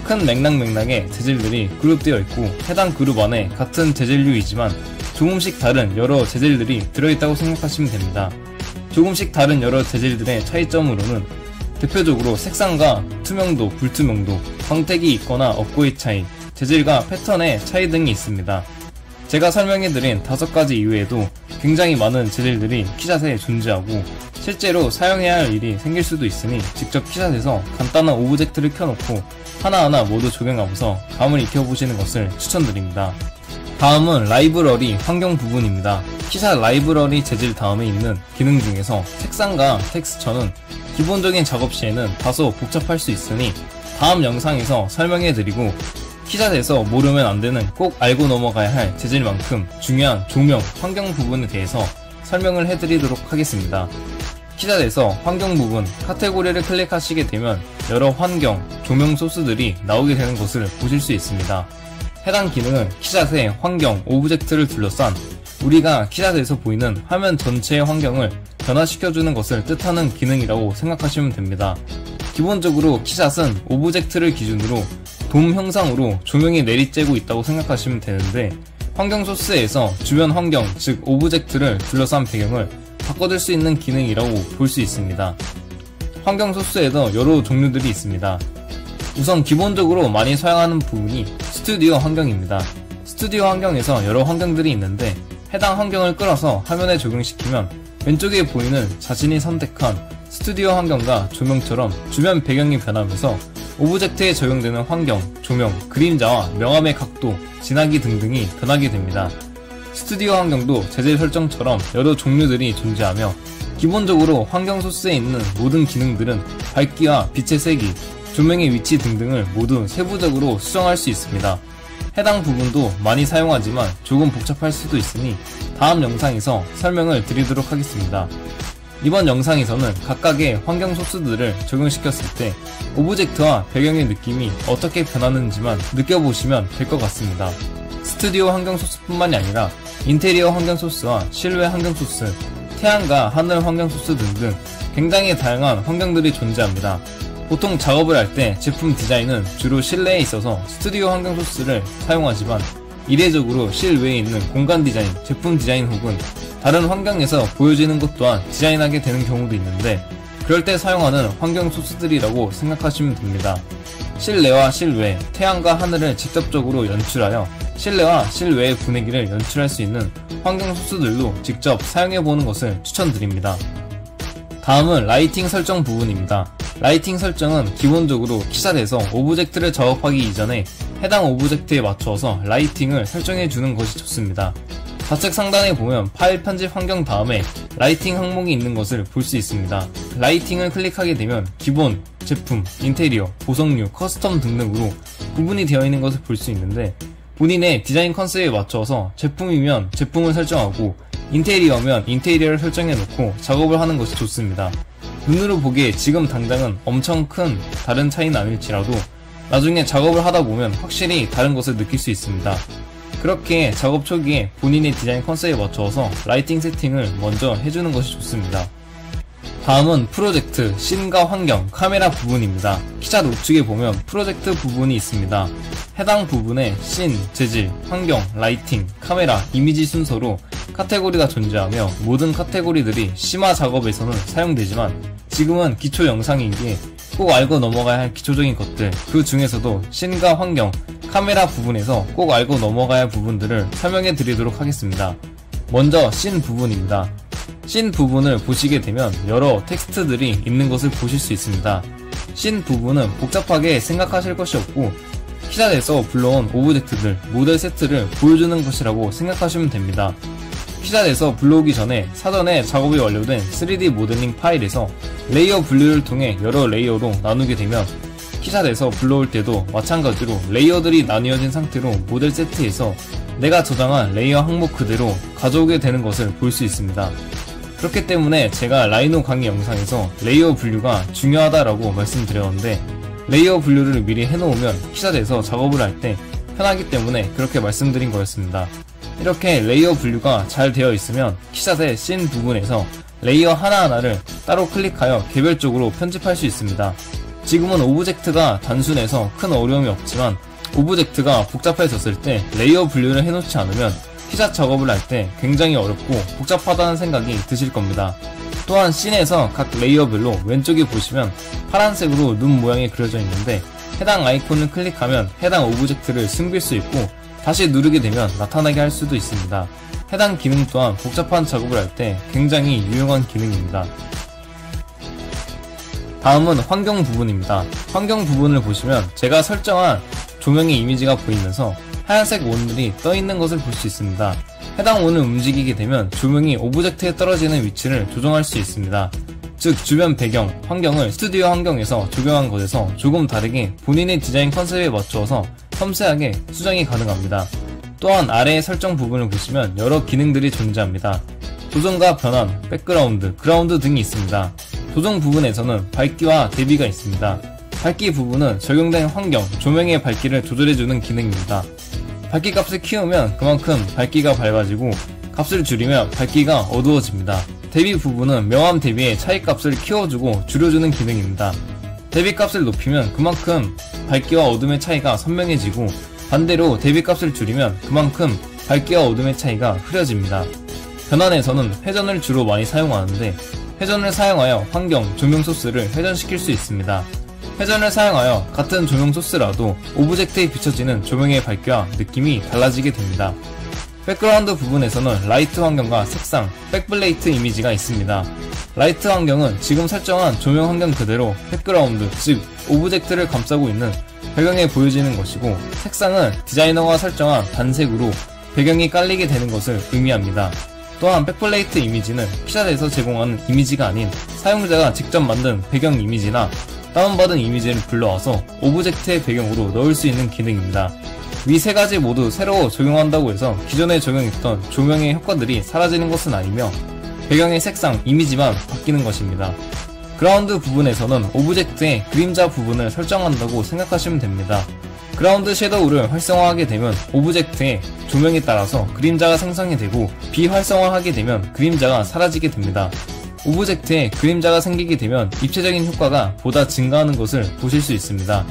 큰 맥락의 재질들이 그룹되어 있고 해당 그룹 안에 같은 재질류이지만 조금씩 다른 여러 재질들이 들어있다고 생각하시면 됩니다. 조금씩 다른 여러 재질들의 차이점으로는 대표적으로 색상과 투명도, 불투명도, 광택이 있거나 없고의 차이, 재질과 패턴의 차이 등이 있습니다. 제가 설명해드린 5가지 이외에도 굉장히 많은 재질들이 키샷에 존재하고 실제로 사용해야 할 일이 생길 수도 있으니 직접 키샷에서 간단한 오브젝트를 켜놓고 하나하나 모두 적용하면서 감을 익혀보시는 것을 추천드립니다. 다음은 라이브러리 환경 부분입니다. 키샷 라이브러리 재질 다음에 있는 기능 중에서 색상과 텍스처는 기본적인 작업 시에는 다소 복잡할 수 있으니 다음 영상에서 설명해드리고 키샷에서 모르면 안되는 꼭 알고 넘어가야 할 재질만큼 중요한 조명, 환경 부분에 대해서 설명을 해드리도록 하겠습니다. 키샷에서 환경 부분 카테고리를 클릭하시게 되면 여러 환경, 조명 소스들이 나오게 되는 것을 보실 수 있습니다. 해당 기능은 키샷의 환경, 오브젝트를 둘러싼 우리가 키샷에서 보이는 화면 전체의 환경을 변화시켜주는 것을 뜻하는 기능이라고 생각하시면 됩니다. 기본적으로 키샷은 오브젝트를 기준으로 돔 형상으로 조명이 내리쬐고 있다고 생각하시면 되는데 환경 소스에서 주변 환경, 즉 오브젝트를 둘러싼 배경을 바꿔줄 수 있는 기능이라고 볼 수 있습니다. 환경 소스에도 여러 종류들이 있습니다. 우선 기본적으로 많이 사용하는 부분이 스튜디오 환경입니다. 스튜디오 환경에서 여러 환경들이 있는데 해당 환경을 끌어서 화면에 적용시키면 왼쪽에 보이는 자신이 선택한 스튜디오 환경과 조명처럼 주변 배경이 변하면서 오브젝트에 적용되는 환경, 조명, 그림자와 명암의 각도, 진하기 등등이 변하게 됩니다. 스튜디오 환경도 제재 설정처럼 여러 종류들이 존재하며 기본적으로 환경 소스에 있는 모든 기능들은 밝기와 빛의 세기, 조명의 위치 등등을 모두 세부적으로 수정할 수 있습니다. 해당 부분도 많이 사용하지만 조금 복잡할 수도 있으니 다음 영상에서 설명을 드리도록 하겠습니다. 이번 영상에서는 각각의 환경 소스들을 적용시켰을 때 오브젝트와 배경의 느낌이 어떻게 변하는지만 느껴보시면 될 것 같습니다. 스튜디오 환경 소스뿐만이 아니라 인테리어 환경 소스와 실외 환경 소스, 태양과 하늘 환경 소스 등등 굉장히 다양한 환경들이 존재합니다. 보통 작업을 할 때 제품 디자인은 주로 실내에 있어서 스튜디오 환경 소스를 사용하지만 이례적으로 실외에 있는 공간 디자인, 제품 디자인 혹은 다른 환경에서 보여지는 것 또한 디자인하게 되는 경우도 있는데 그럴 때 사용하는 환경 소스들이라고 생각하시면 됩니다. 실내와 실외, 태양과 하늘을 직접적으로 연출하여 실내와 실외의 분위기를 연출할 수 있는 환경 소스들도 직접 사용해보는 것을 추천드립니다. 다음은 라이팅 설정 부분입니다. 라이팅 설정은 기본적으로 키샷에서 오브젝트를 작업하기 이전에 해당 오브젝트에 맞추어서 라이팅을 설정해주는 것이 좋습니다. 좌측 상단에 보면 파일 편집 환경 다음에 라이팅 항목이 있는 것을 볼 수 있습니다. 라이팅을 클릭하게 되면 기본, 제품, 인테리어, 보석류, 커스텀 등등으로 구분이 되어 있는 것을 볼 수 있는데 본인의 디자인 컨셉에 맞춰서 제품이면 제품을 설정하고 인테리어면 인테리어를 설정해 놓고 작업을 하는 것이 좋습니다. 눈으로 보기에 지금 당장은 엄청 큰 다른 차이는 아닐지라도 나중에 작업을 하다 보면 확실히 다른 것을 느낄 수 있습니다. 그렇게 작업 초기에 본인의 디자인 컨셉에 맞춰서 라이팅 세팅을 먼저 해주는 것이 좋습니다. 다음은 프로젝트, 씬과 환경, 카메라 부분입니다. 키샷 우측에 보면 프로젝트 부분이 있습니다. 해당 부분에 씬, 재질, 환경, 라이팅, 카메라, 이미지 순서로 카테고리가 존재하며 모든 카테고리들이 심화 작업에서는 사용되지만 지금은 기초 영상이기에 꼭 알고 넘어가야 할 기초적인 것들, 그 중에서도 씬과 환경, 카메라 부분에서 꼭 알고 넘어가야 할 부분들을 설명해 드리도록 하겠습니다. 먼저 씬 부분입니다. 씬 부분을 보시게 되면 여러 텍스트들이 있는 것을 보실 수 있습니다. 씬 부분은 복잡하게 생각하실 것이 없고 키샷에서 불러온 오브젝트들, 모델 세트를 보여주는 것이라고 생각하시면 됩니다. 키샷에서 불러오기 전에 사전에 작업이 완료된 3D 모델링 파일에서 레이어 분류를 통해 여러 레이어로 나누게 되면 키샷에서 불러올 때도 마찬가지로 레이어들이 나뉘어진 상태로 모델 세트에서 내가 저장한 레이어 항목 그대로 가져오게 되는 것을 볼 수 있습니다. 그렇기 때문에 제가 라이노 강의 영상에서 레이어 분류가 중요하다라고 말씀드렸는데 레이어 분류를 미리 해놓으면 키샷에서 작업을 할 때 편하기 때문에 그렇게 말씀드린 거였습니다. 이렇게 레이어 분류가 잘 되어 있으면 키샷의 씬 부분에서 레이어 하나하나를 따로 클릭하여 개별적으로 편집할 수 있습니다. 지금은 오브젝트가 단순해서 큰 어려움이 없지만 오브젝트가 복잡해졌을 때 레이어 분류를 해놓지 않으면 키샷 작업을 할 때 굉장히 어렵고 복잡하다는 생각이 드실 겁니다. 또한 씬에서 각 레이어별로 왼쪽에 보시면 파란색으로 눈 모양이 그려져 있는데 해당 아이콘을 클릭하면 해당 오브젝트를 숨길 수 있고 다시 누르게 되면 나타나게 할 수도 있습니다. 해당 기능 또한 복잡한 작업을 할 때 굉장히 유용한 기능입니다. 다음은 환경 부분입니다. 환경 부분을 보시면 제가 설정한 조명의 이미지가 보이면서 하얀색 원들이 떠있는 것을 볼 수 있습니다. 해당 원을 움직이게 되면 조명이 오브젝트에 떨어지는 위치를 조정할 수 있습니다. 즉 주변 배경, 환경을 스튜디오 환경에서 적용한 것에서 조금 다르게 본인의 디자인 컨셉에 맞추어서 섬세하게 수정이 가능합니다. 또한 아래의 설정 부분을 보시면 여러 기능들이 존재합니다. 조정과 변환, 백그라운드, 그라운드 등이 있습니다. 조정 부분에서는 밝기와 대비가 있습니다. 밝기 부분은 적용된 환경, 조명의 밝기를 조절해주는 기능입니다. 밝기 값을 키우면 그만큼 밝기가 밝아지고 값을 줄이면 밝기가 어두워집니다. 대비 부분은 명암 대비의 차이 값을 키워주고 줄여주는 기능입니다. 대비 값을 높이면 그만큼 밝기와 어둠의 차이가 선명해지고 반대로 대비 값을 줄이면 그만큼 밝기와 어둠의 차이가 흐려집니다. 변환에서는 회전을 주로 많이 사용하는데 회전을 사용하여 환경, 조명 소스를 회전시킬 수 있습니다. 회전을 사용하여 같은 조명 소스라도 오브젝트에 비춰지는 조명의 밝기와 느낌이 달라지게 됩니다. 백그라운드 부분에서는 라이트 환경과 색상, 백플레이트 이미지가 있습니다. 라이트 환경은 지금 설정한 조명 환경 그대로 백그라운드, 즉 오브젝트를 감싸고 있는 배경에 보여지는 것이고, 색상은 디자이너가 설정한 단색으로 배경이 깔리게 되는 것을 의미합니다. 또한 백플레이트 이미지는 키샷에서 제공하는 이미지가 아닌 사용자가 직접 만든 배경 이미지나 다운받은 이미지를 불러와서 오브젝트의 배경으로 넣을 수 있는 기능입니다. 위 세 가지 모두 새로 적용한다고 해서 기존에 적용했던 조명의 효과들이 사라지는 것은 아니며 배경의 색상, 이미지만 바뀌는 것입니다. 그라운드 부분에서는 오브젝트의 그림자 부분을 설정한다고 생각하시면 됩니다. 그라운드 섀도우를 활성화하게 되면 오브젝트의 조명에 따라서 그림자가 생성이 되고, 비활성화하게 되면 그림자가 사라지게 됩니다. 오브젝트에 그림자가 생기게 되면 입체적인 효과가 보다 증가하는 것을 보실 수 있습니다.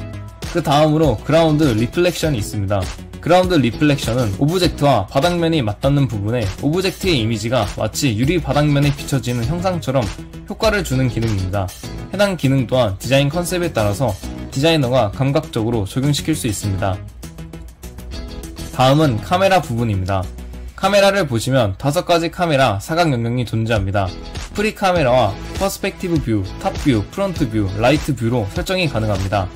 그 다음으로 그라운드 리플렉션이 있습니다. 그라운드 리플렉션은 오브젝트와 바닥면이 맞닿는 부분에 오브젝트의 이미지가 마치 유리 바닥면에 비춰지는 형상처럼 효과를 주는 기능입니다. 해당 기능 또한 디자인 컨셉에 따라서 디자이너가 감각적으로 적용시킬 수 있습니다. 다음은 카메라 부분입니다. 카메라를 보시면 5가지 카메라 사각 영역이 존재합니다. 프리 카메라와 퍼스펙티브 뷰, 탑 뷰, 프론트 뷰, 라이트 뷰로 설정이 가능합니다.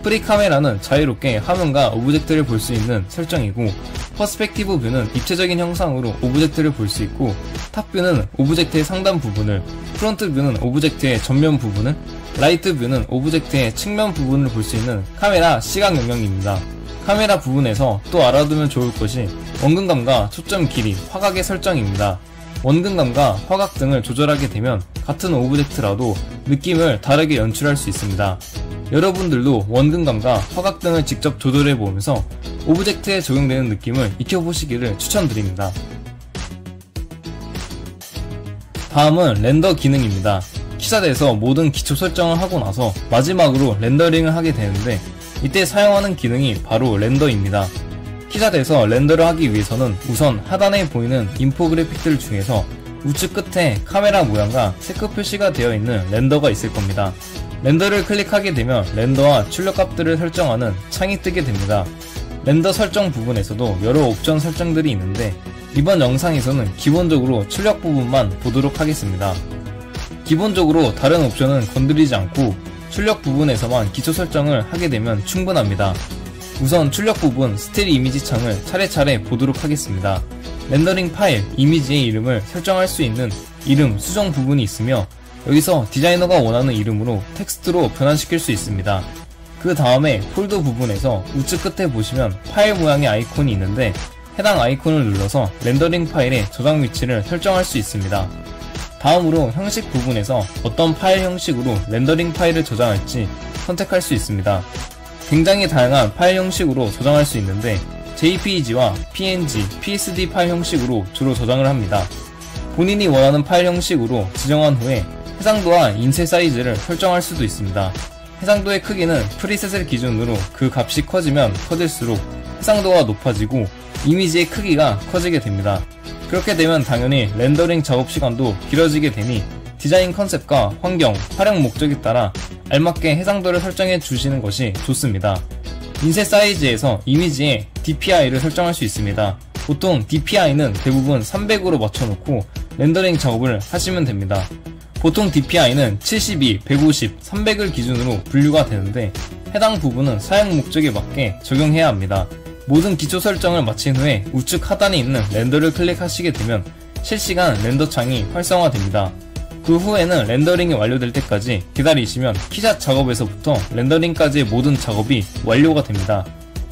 프리 카메라는 자유롭게 화면과 오브젝트를 볼 수 있는 설정이고, 퍼스펙티브 뷰는 입체적인 형상으로 오브젝트를 볼 수 있고, 탑 뷰는 오브젝트의 상단 부분을, 프론트 뷰는 오브젝트의 전면 부분을, 라이트 뷰는 오브젝트의 측면 부분을 볼 수 있는 카메라 시각 영역입니다. 카메라 부분에서 또 알아두면 좋을 것이 원근감과 초점 길이, 화각의 설정입니다. 원근감과 화각 등을 조절하게 되면 같은 오브젝트라도 느낌을 다르게 연출할 수 있습니다. 여러분들도 원근감과 화각 등을 직접 조절해 보면서 오브젝트에 적용되는 느낌을 익혀보시기를 추천드립니다. 다음은 렌더 기능입니다. 키샷에서 모든 기초 설정을 하고 나서 마지막으로 렌더링을 하게 되는데, 이때 사용하는 기능이 바로 렌더입니다. 키샷에서 렌더를 하기 위해서는 우선 하단에 보이는 인포그래픽들 중에서 우측 끝에 카메라 모양과 체크 표시가 되어 있는 렌더가 있을 겁니다. 렌더를 클릭하게 되면 렌더와 출력값들을 설정하는 창이 뜨게 됩니다. 렌더 설정 부분에서도 여러 옵션 설정들이 있는데, 이번 영상에서는 기본적으로 출력 부분만 보도록 하겠습니다. 기본적으로 다른 옵션은 건드리지 않고 출력 부분에서만 기초 설정을 하게 되면 충분합니다. 우선 출력 부분 스틸 이미지 창을 차례차례 보도록 하겠습니다. 렌더링 파일, 이미지의 이름을 설정할 수 있는 이름, 수정 부분이 있으며, 여기서 디자이너가 원하는 이름으로 텍스트로 변환시킬 수 있습니다. 그 다음에 폴더 부분에서 우측 끝에 보시면 파일 모양의 아이콘이 있는데, 해당 아이콘을 눌러서 렌더링 파일의 저장 위치를 설정할 수 있습니다. 다음으로 형식 부분에서 어떤 파일 형식으로 렌더링 파일을 저장할지 선택할 수 있습니다. 굉장히 다양한 파일 형식으로 저장할 수 있는데, JPEG와 PNG, PSD 파일 형식으로 주로 저장을 합니다. 본인이 원하는 파일 형식으로 지정한 후에 해상도와 인쇄 사이즈를 설정할 수도 있습니다. 해상도의 크기는 프리셋을 기준으로 그 값이 커지면 커질수록 해상도가 높아지고 이미지의 크기가 커지게 됩니다. 그렇게 되면 당연히 렌더링 작업 시간도 길어지게 되니 디자인 컨셉과 환경, 활용 목적에 따라 알맞게 해상도를 설정해 주시는 것이 좋습니다. 인쇄 사이즈에서 이미지의 DPI를 설정할 수 있습니다. 보통 DPI는 대부분 300으로 맞춰놓고 렌더링 작업을 하시면 됩니다. 보통 DPI는 72, 150, 300을 기준으로 분류가 되는데, 해당 부분은 사용 목적에 맞게 적용해야 합니다. 모든 기초 설정을 마친 후에 우측 하단에 있는 렌더를 클릭하시게 되면 실시간 렌더 창이 활성화됩니다. 그 후에는 렌더링이 완료될 때까지 기다리시면 키샷 작업에서부터 렌더링까지의 모든 작업이 완료가 됩니다.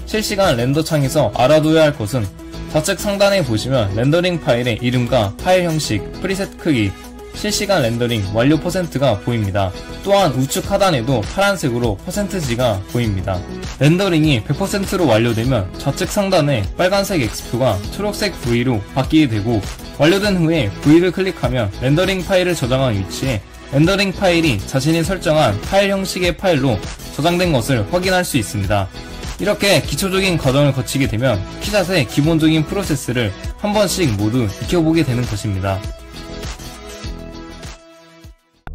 실시간 렌더 창에서 알아둬야 할 것은 좌측 상단에 보시면 렌더링 파일의 이름과 파일 형식, 프리셋 크기, 실시간 렌더링 완료 %가 보입니다. 또한 우측 하단에도 파란색으로 %G가 보입니다. 렌더링이 100%로 완료되면 좌측 상단에 빨간색 X표가 초록색 V로 바뀌게 되고, 완료된 후에 V를 클릭하면 렌더링 파일을 저장한 위치에 렌더링 파일이 자신이 설정한 파일 형식의 파일로 저장된 것을 확인할 수 있습니다. 이렇게 기초적인 과정을 거치게 되면 키샷의 기본적인 프로세스를 한 번씩 모두 익혀보게 되는 것입니다.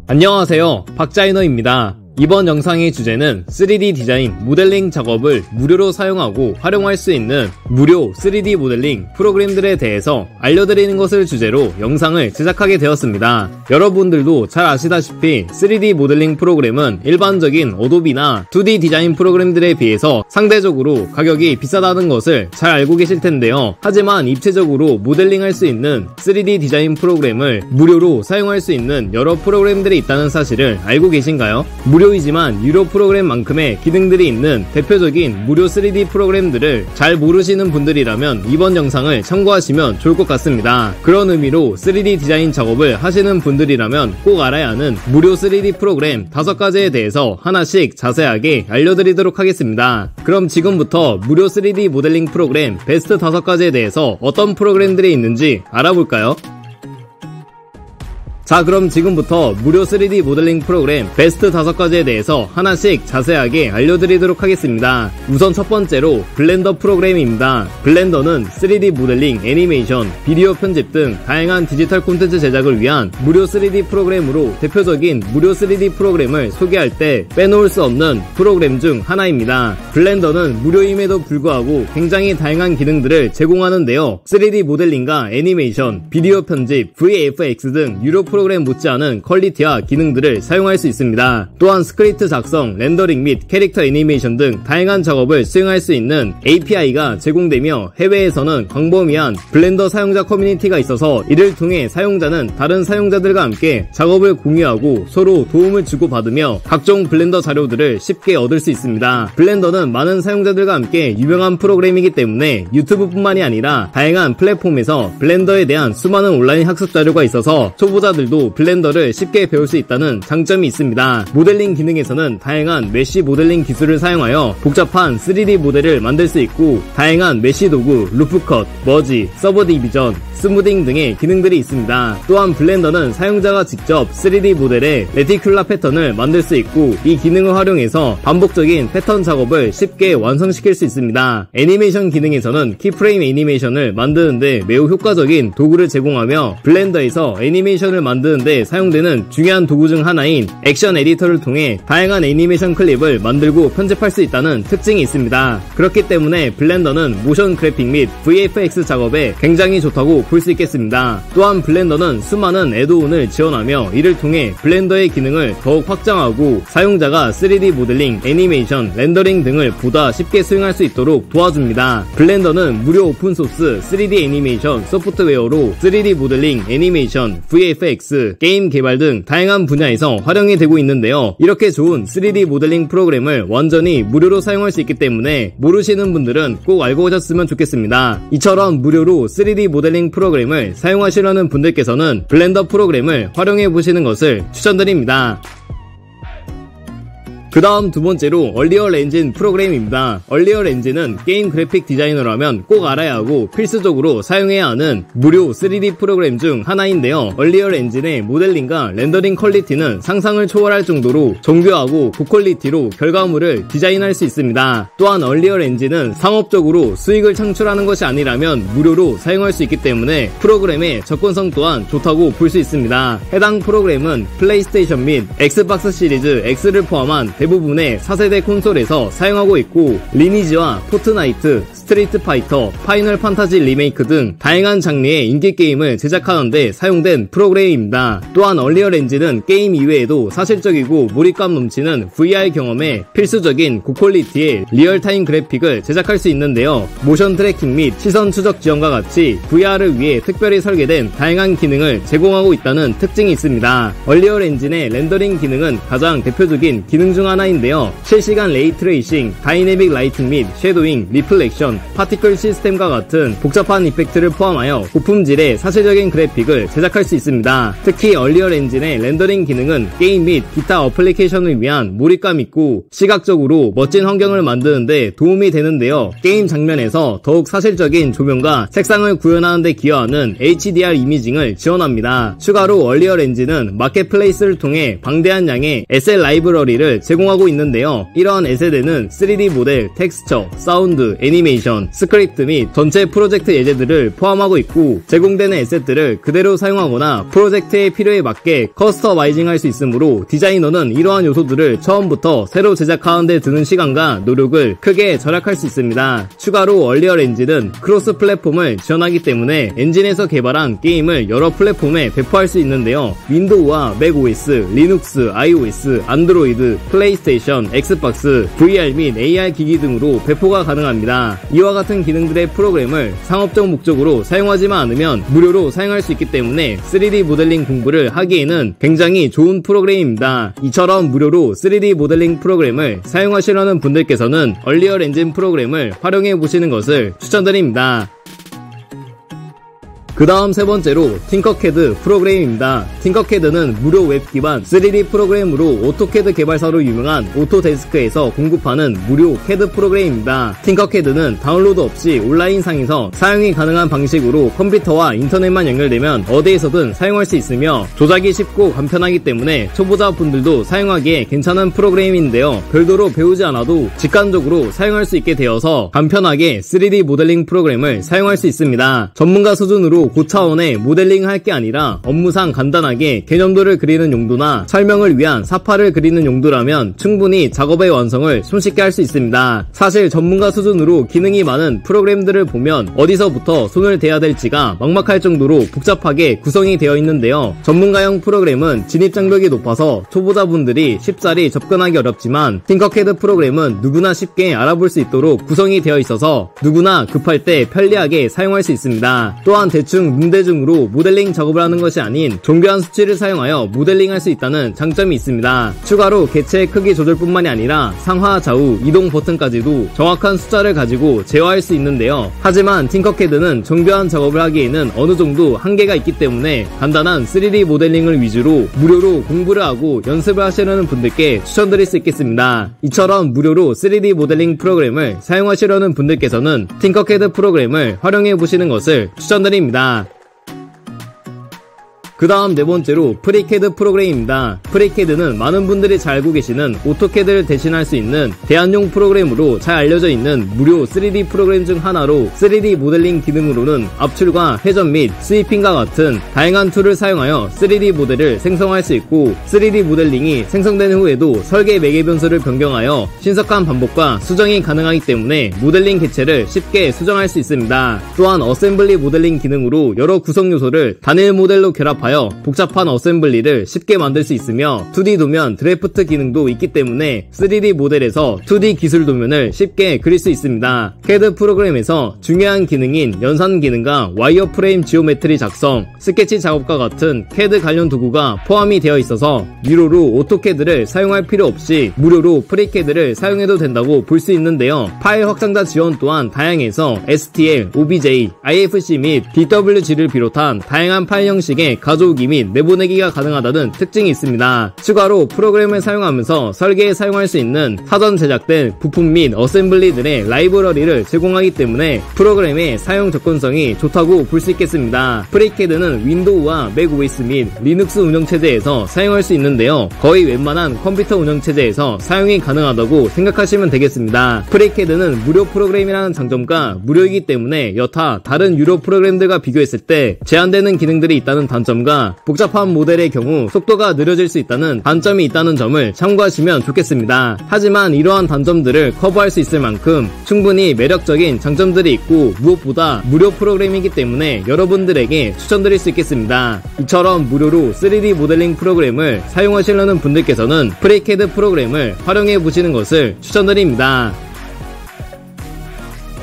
안녕하세요, 박자이너입니다. 이번 영상의 주제는 3D 디자인 모델링 작업을 무료로 사용하고 활용할 수 있는 무료 3D 모델링 프로그램들에 대해서 알려드리는 것을 주제로 영상을 제작하게 되었습니다. 여러분들도 잘 아시다시피 3D 모델링 프로그램은 일반적인 어도비나 2D 디자인 프로그램들에 비해서 상대적으로 가격이 비싸다는 것을 잘 알고 계실 텐데요. 하지만 입체적으로 모델링할 수 있는 3D 디자인 프로그램을 무료로 사용할 수 있는 여러 프로그램들이 있다는 사실을 알고 계신가요? 무료이지만 유료 프로그램만큼의 기능들이 있는 대표적인 무료 3D 프로그램들을 잘 모르시는 분들이라면 이번 영상을 참고하시면 좋을 것 같습니다. 그런 의미로 3D 디자인 작업을 하시는 분들이라면 꼭 알아야 하는 무료 3D 프로그램 5가지에 대해서 하나씩 자세하게 알려드리도록 하겠습니다. 그럼 지금부터 무료 3D 모델링 프로그램 베스트 5가지에 대해서 어떤 프로그램들이 있는지 알아볼까요? 자, 그럼 지금부터 무료 3D 모델링 프로그램 베스트 5가지에 대해서 하나씩 자세하게 알려드리도록 하겠습니다. 우선 첫 번째로 블렌더 프로그램입니다. 블렌더는 3D 모델링, 애니메이션, 비디오 편집 등 다양한 디지털 콘텐츠 제작을 위한 무료 3D 프로그램으로 대표적인 무료 3D 프로그램을 소개할 때 빼놓을 수 없는 프로그램 중 하나입니다. 블렌더는 무료임에도 불구하고 굉장히 다양한 기능들을 제공하는데요. 3D 모델링과 애니메이션, 비디오 편집, VFX 등 유료 프로그램 못지않은 퀄리티와 기능들을 사용할 수 있습니다. 또한 스크립트 작성, 렌더링 및 캐릭터 애니메이션 등 다양한 작업을 수행할 수 있는 API가 제공되며 해외에서는 광범위한 블렌더 사용자 커뮤니티가 있어서 이를 통해 사용자는 다른 사용자들과 함께 작업을 공유하고 서로 도움을 주고받으며 각종 블렌더 자료들을 쉽게 얻을 수 있습니다. 블렌더는 많은 사용자들과 함께 유명한 프로그램이기 때문에 유튜브뿐만이 아니라 다양한 플랫폼에서 블렌더에 대한 수많은 온라인 학습 자료가 있어서 초보자들도 블렌더를 쉽게 배울 수 있다는 장점이 있습니다. 모델링 기능에서는 다양한 메쉬 모델링 기술을 사용하여 복잡한 3D 모델을 만들 수 있고 다양한 메쉬 도구, 루프컷, 머지, 서버 디비전, 스무딩 등의 기능들이 있습니다. 또한 블렌더는 사용자가 직접 3D 모델의 레티큘라 패턴을 만들 수 있고 이 기능을 활용해서 반복적인 패턴 작업을 쉽게 완성시킬 수 있습니다. 애니메이션 기능에서는 키프레임 애니메이션을 만드는데 매우 효과적인 도구를 제공하며 블렌더에서 애니메이션을 만드는데 사용되는 중요한 도구 중 하나인 액션 에디터를 통해 다양한 애니메이션 클립을 만들고 편집할 수 있다는 특징이 있습니다. 그렇기 때문에 블렌더는 모션 그래픽 및 VFX 작업에 굉장히 좋다고 볼 수 있겠습니다. 또한 블렌더는 수많은 애드온을 지원하며 이를 통해 블렌더의 기능을 더욱 확장하고 사용자가 3D 모델링, 애니메이션, 렌더링 등을 보다 쉽게 수행할 수 있도록 도와줍니다. 블렌더는 무료 오픈소스 3D 애니메이션 소프트웨어로 3D 모델링, 애니메이션, VFX, 게임 개발 등 다양한 분야에서 활용이 되고 있는데요. 이렇게 좋은 3D 모델링 프로그램을 완전히 무료로 사용할 수 있기 때문에 모르시는 분들은 꼭 알고 오셨으면 좋겠습니다. 이처럼 무료로 3D 모델링 프로그램을 사용하시려는 분들께서는 블렌더 프로그램을 활용해 보시는 것을 추천드립니다. 그 다음 두 번째로 얼리얼 엔진 프로그램입니다. 얼리얼 엔진은 게임 그래픽 디자이너라면 꼭 알아야 하고 필수적으로 사용해야 하는 무료 3D 프로그램 중 하나인데요. 얼리얼 엔진의 모델링과 렌더링 퀄리티는 상상을 초월할 정도로 정교하고 고퀄리티로 결과물을 디자인할 수 있습니다. 또한 얼리얼 엔진은 상업적으로 수익을 창출하는 것이 아니라면 무료로 사용할 수 있기 때문에 프로그램의 접근성 또한 좋다고 볼 수 있습니다. 해당 프로그램은 플레이스테이션 및 엑스박스 시리즈 X를 포함한 대부분의 4세대 콘솔에서 사용하고 있고 리니지와 포트나이트, 스트리트 파이터, 파이널 판타지 리메이크 등 다양한 장르의 인기 게임을 제작하는데 사용된 프로그램입니다. 또한 얼리얼 엔진은 게임 이외에도 사실적이고 몰입감 넘치는 VR 경험에 필수적인 고퀄리티의 리얼타임 그래픽을 제작할 수 있는데요. 모션 트래킹 및 시선 추적 지원과 같이 VR을 위해 특별히 설계된 다양한 기능을 제공하고 있다는 특징이 있습니다. 얼리얼 엔진의 렌더링 기능은 가장 대표적인 기능 중 하나인데요. 실시간 레이트레이싱, 다이내믹 라이팅 및 섀도잉, 리플렉션, 파티클 시스템과 같은 복잡한 이펙트를 포함하여 고품질의 사실적인 그래픽을 제작할 수 있습니다. 특히 얼리얼 엔진의 렌더링 기능은 게임 및 기타 어플리케이션을 위한 몰입감 있고 시각적으로 멋진 환경을 만드는데 도움이 되는데요. 게임 장면에서 더욱 사실적인 조명과 색상을 구현하는 데 기여하는 HDR 이미징을 지원합니다. 추가로 얼리얼 엔진은 마켓플레이스를 통해 방대한 양의 SL 라이브러리를 제공합니다. 제공하고 있는데요. 이러한 에셋에는 3D 모델, 텍스처, 사운드, 애니메이션, 스크립트 및 전체 프로젝트 예제들을 포함하고 있고, 제공되는 에셋들을 그대로 사용하거나 프로젝트의 필요에 맞게 커스터마이징할 수 있으므로 디자이너는 이러한 요소들을 처음부터 새로 제작하는 데 드는 시간과 노력을 크게 절약할 수 있습니다. 추가로 얼리얼 엔진은 크로스 플랫폼을 지원하기 때문에 엔진에서 개발한 게임을 여러 플랫폼에 배포할 수 있는데요. 윈도우와 맥OS, 리눅스, iOS, 안드로이드, 플레이스테이션, 엑스박스, VR 및 AR 기기 등으로 배포가 가능합니다. 이와 같은 기능들의 프로그램을 상업적 목적으로 사용하지만 않으면 무료로 사용할 수 있기 때문에 3D 모델링 공부를 하기에는 굉장히 좋은 프로그램입니다. 이처럼 무료로 3D 모델링 프로그램을 사용하시려는 분들께서는 얼리얼 엔진 프로그램을 활용해 보시는 것을 추천드립니다. 그 다음 세 번째로 팅커캐드 프로그램입니다. 팅커캐드는 무료 웹 기반 3D 프로그램으로 오토캐드 개발사로 유명한 오토데스크에서 공급하는 무료 캐드 프로그램입니다. 팅커캐드는 다운로드 없이 온라인상에서 사용이 가능한 방식으로 컴퓨터와 인터넷만 연결되면 어디에서든 사용할 수 있으며 조작이 쉽고 간편하기 때문에 초보자분들도 사용하기에 괜찮은 프로그램인데요. 별도로 배우지 않아도 직관적으로 사용할 수 있게 되어서 간편하게 3D 모델링 프로그램을 사용할 수 있습니다. 전문가 수준으로 고차원의 모델링을 할 게 아니라 업무상 간단하게 개념도를 그리는 용도나 설명을 위한 사파를 그리는 용도라면 충분히 작업의 완성을 손쉽게 할 수 있습니다. 사실 전문가 수준으로 기능이 많은 프로그램들을 보면 어디서부터 손을 대야 될지가 막막할 정도로 복잡하게 구성이 되어 있는데요. 전문가형 프로그램은 진입장벽이 높아서 초보자분들이 쉽사리 접근하기 어렵지만 팅커캐드 프로그램은 누구나 쉽게 알아볼 수 있도록 구성이 되어 있어서 누구나 급할 때 편리하게 사용할 수 있습니다. 또한 대충 눈대중으로 모델링 작업을 하는 것이 아닌 정교한 수치를 사용하여 모델링할 수 있다는 장점이 있습니다. 추가로 개체의 크기 조절뿐만이 아니라 상하, 좌우, 이동 버튼까지도 정확한 숫자를 가지고 제어할 수 있는데요. 하지만 팅커캐드는 정교한 작업을 하기에는 어느 정도 한계가 있기 때문에 간단한 3D 모델링을 위주로 무료로 공부를 하고 연습을 하시려는 분들께 추천드릴 수 있겠습니다. 이처럼 무료로 3D 모델링 프로그램을 사용하시려는 분들께서는 팅커캐드 프로그램을 활용해 보시는 것을 추천드립니다. 그 다음 네 번째로 프리캐드 프로그램입니다. 프리캐드는 많은 분들이 잘 알고 계시는 오토캐드를 대신할 수 있는 대안용 프로그램으로 잘 알려져 있는 무료 3D 프로그램 중 하나로 3D 모델링 기능으로는 압출과 회전 및 스위핑과 같은 다양한 툴을 사용하여 3D 모델을 생성할 수 있고 3D 모델링이 생성된 후에도 설계 매개 변수를 변경하여 신속한 반복과 수정이 가능하기 때문에 모델링 개체를 쉽게 수정할 수 있습니다. 또한 어셈블리 모델링 기능으로 여러 구성 요소를 단일 모델로 결합하여 복잡한 어셈블리를 쉽게 만들 수 있으며 2D 도면 드래프트 기능도 있기 때문에 3D 모델에서 2D 기술 도면을 쉽게 그릴 수 있습니다. 캐드 프로그램에서 중요한 기능인 연산 기능과 와이어프레임 지오메트리 작성, 스케치 작업과 같은 캐드 관련 도구가 포함이 되어 있어서 유료로 오토캐드를 사용할 필요 없이 무료로 프리캐드를 사용해도 된다고 볼 수 있는데요. 파일 확장자 지원 또한 다양해서 STL, OBJ, IFC 및 DWG를 비롯한 다양한 파일 형식의 가져오기 및 내보내기가 가능하다는 특징이 있습니다. 추가로 프로그램을 사용하면서 설계에 사용할 수 있는 사전 제작된 부품 및 어셈블리들의 라이브러리를 제공하기 때문에 프로그램의 사용 접근성이 좋다고 볼 수 있겠습니다. 프리캐드는 윈도우와 맥OS 및 리눅스 운영체제에서 사용할 수 있는데요. 거의 웬만한 컴퓨터 운영체제에서 사용이 가능하다고 생각하시면 되겠습니다. 프리캐드는 무료 프로그램이라는 장점과 무료이기 때문에 여타 다른 유료 프로그램들과 비교했을 때 제한되는 기능들이 있다는 단점과 복잡한 모델의 경우 속도가 느려질 수 있다는 단점이 있다는 점을 참고하시면 좋겠습니다. 하지만 이러한 단점들을 커버할 수 있을 만큼 충분히 매력적인 장점들이 있고 무엇보다 무료 프로그램이기 때문에 여러분들에게 추천드릴 수 있겠습니다. 이처럼 무료로 3D 모델링 프로그램을 사용하시려는 분들께서는 프리캐드 프로그램을 활용해 보시는 것을 추천드립니다.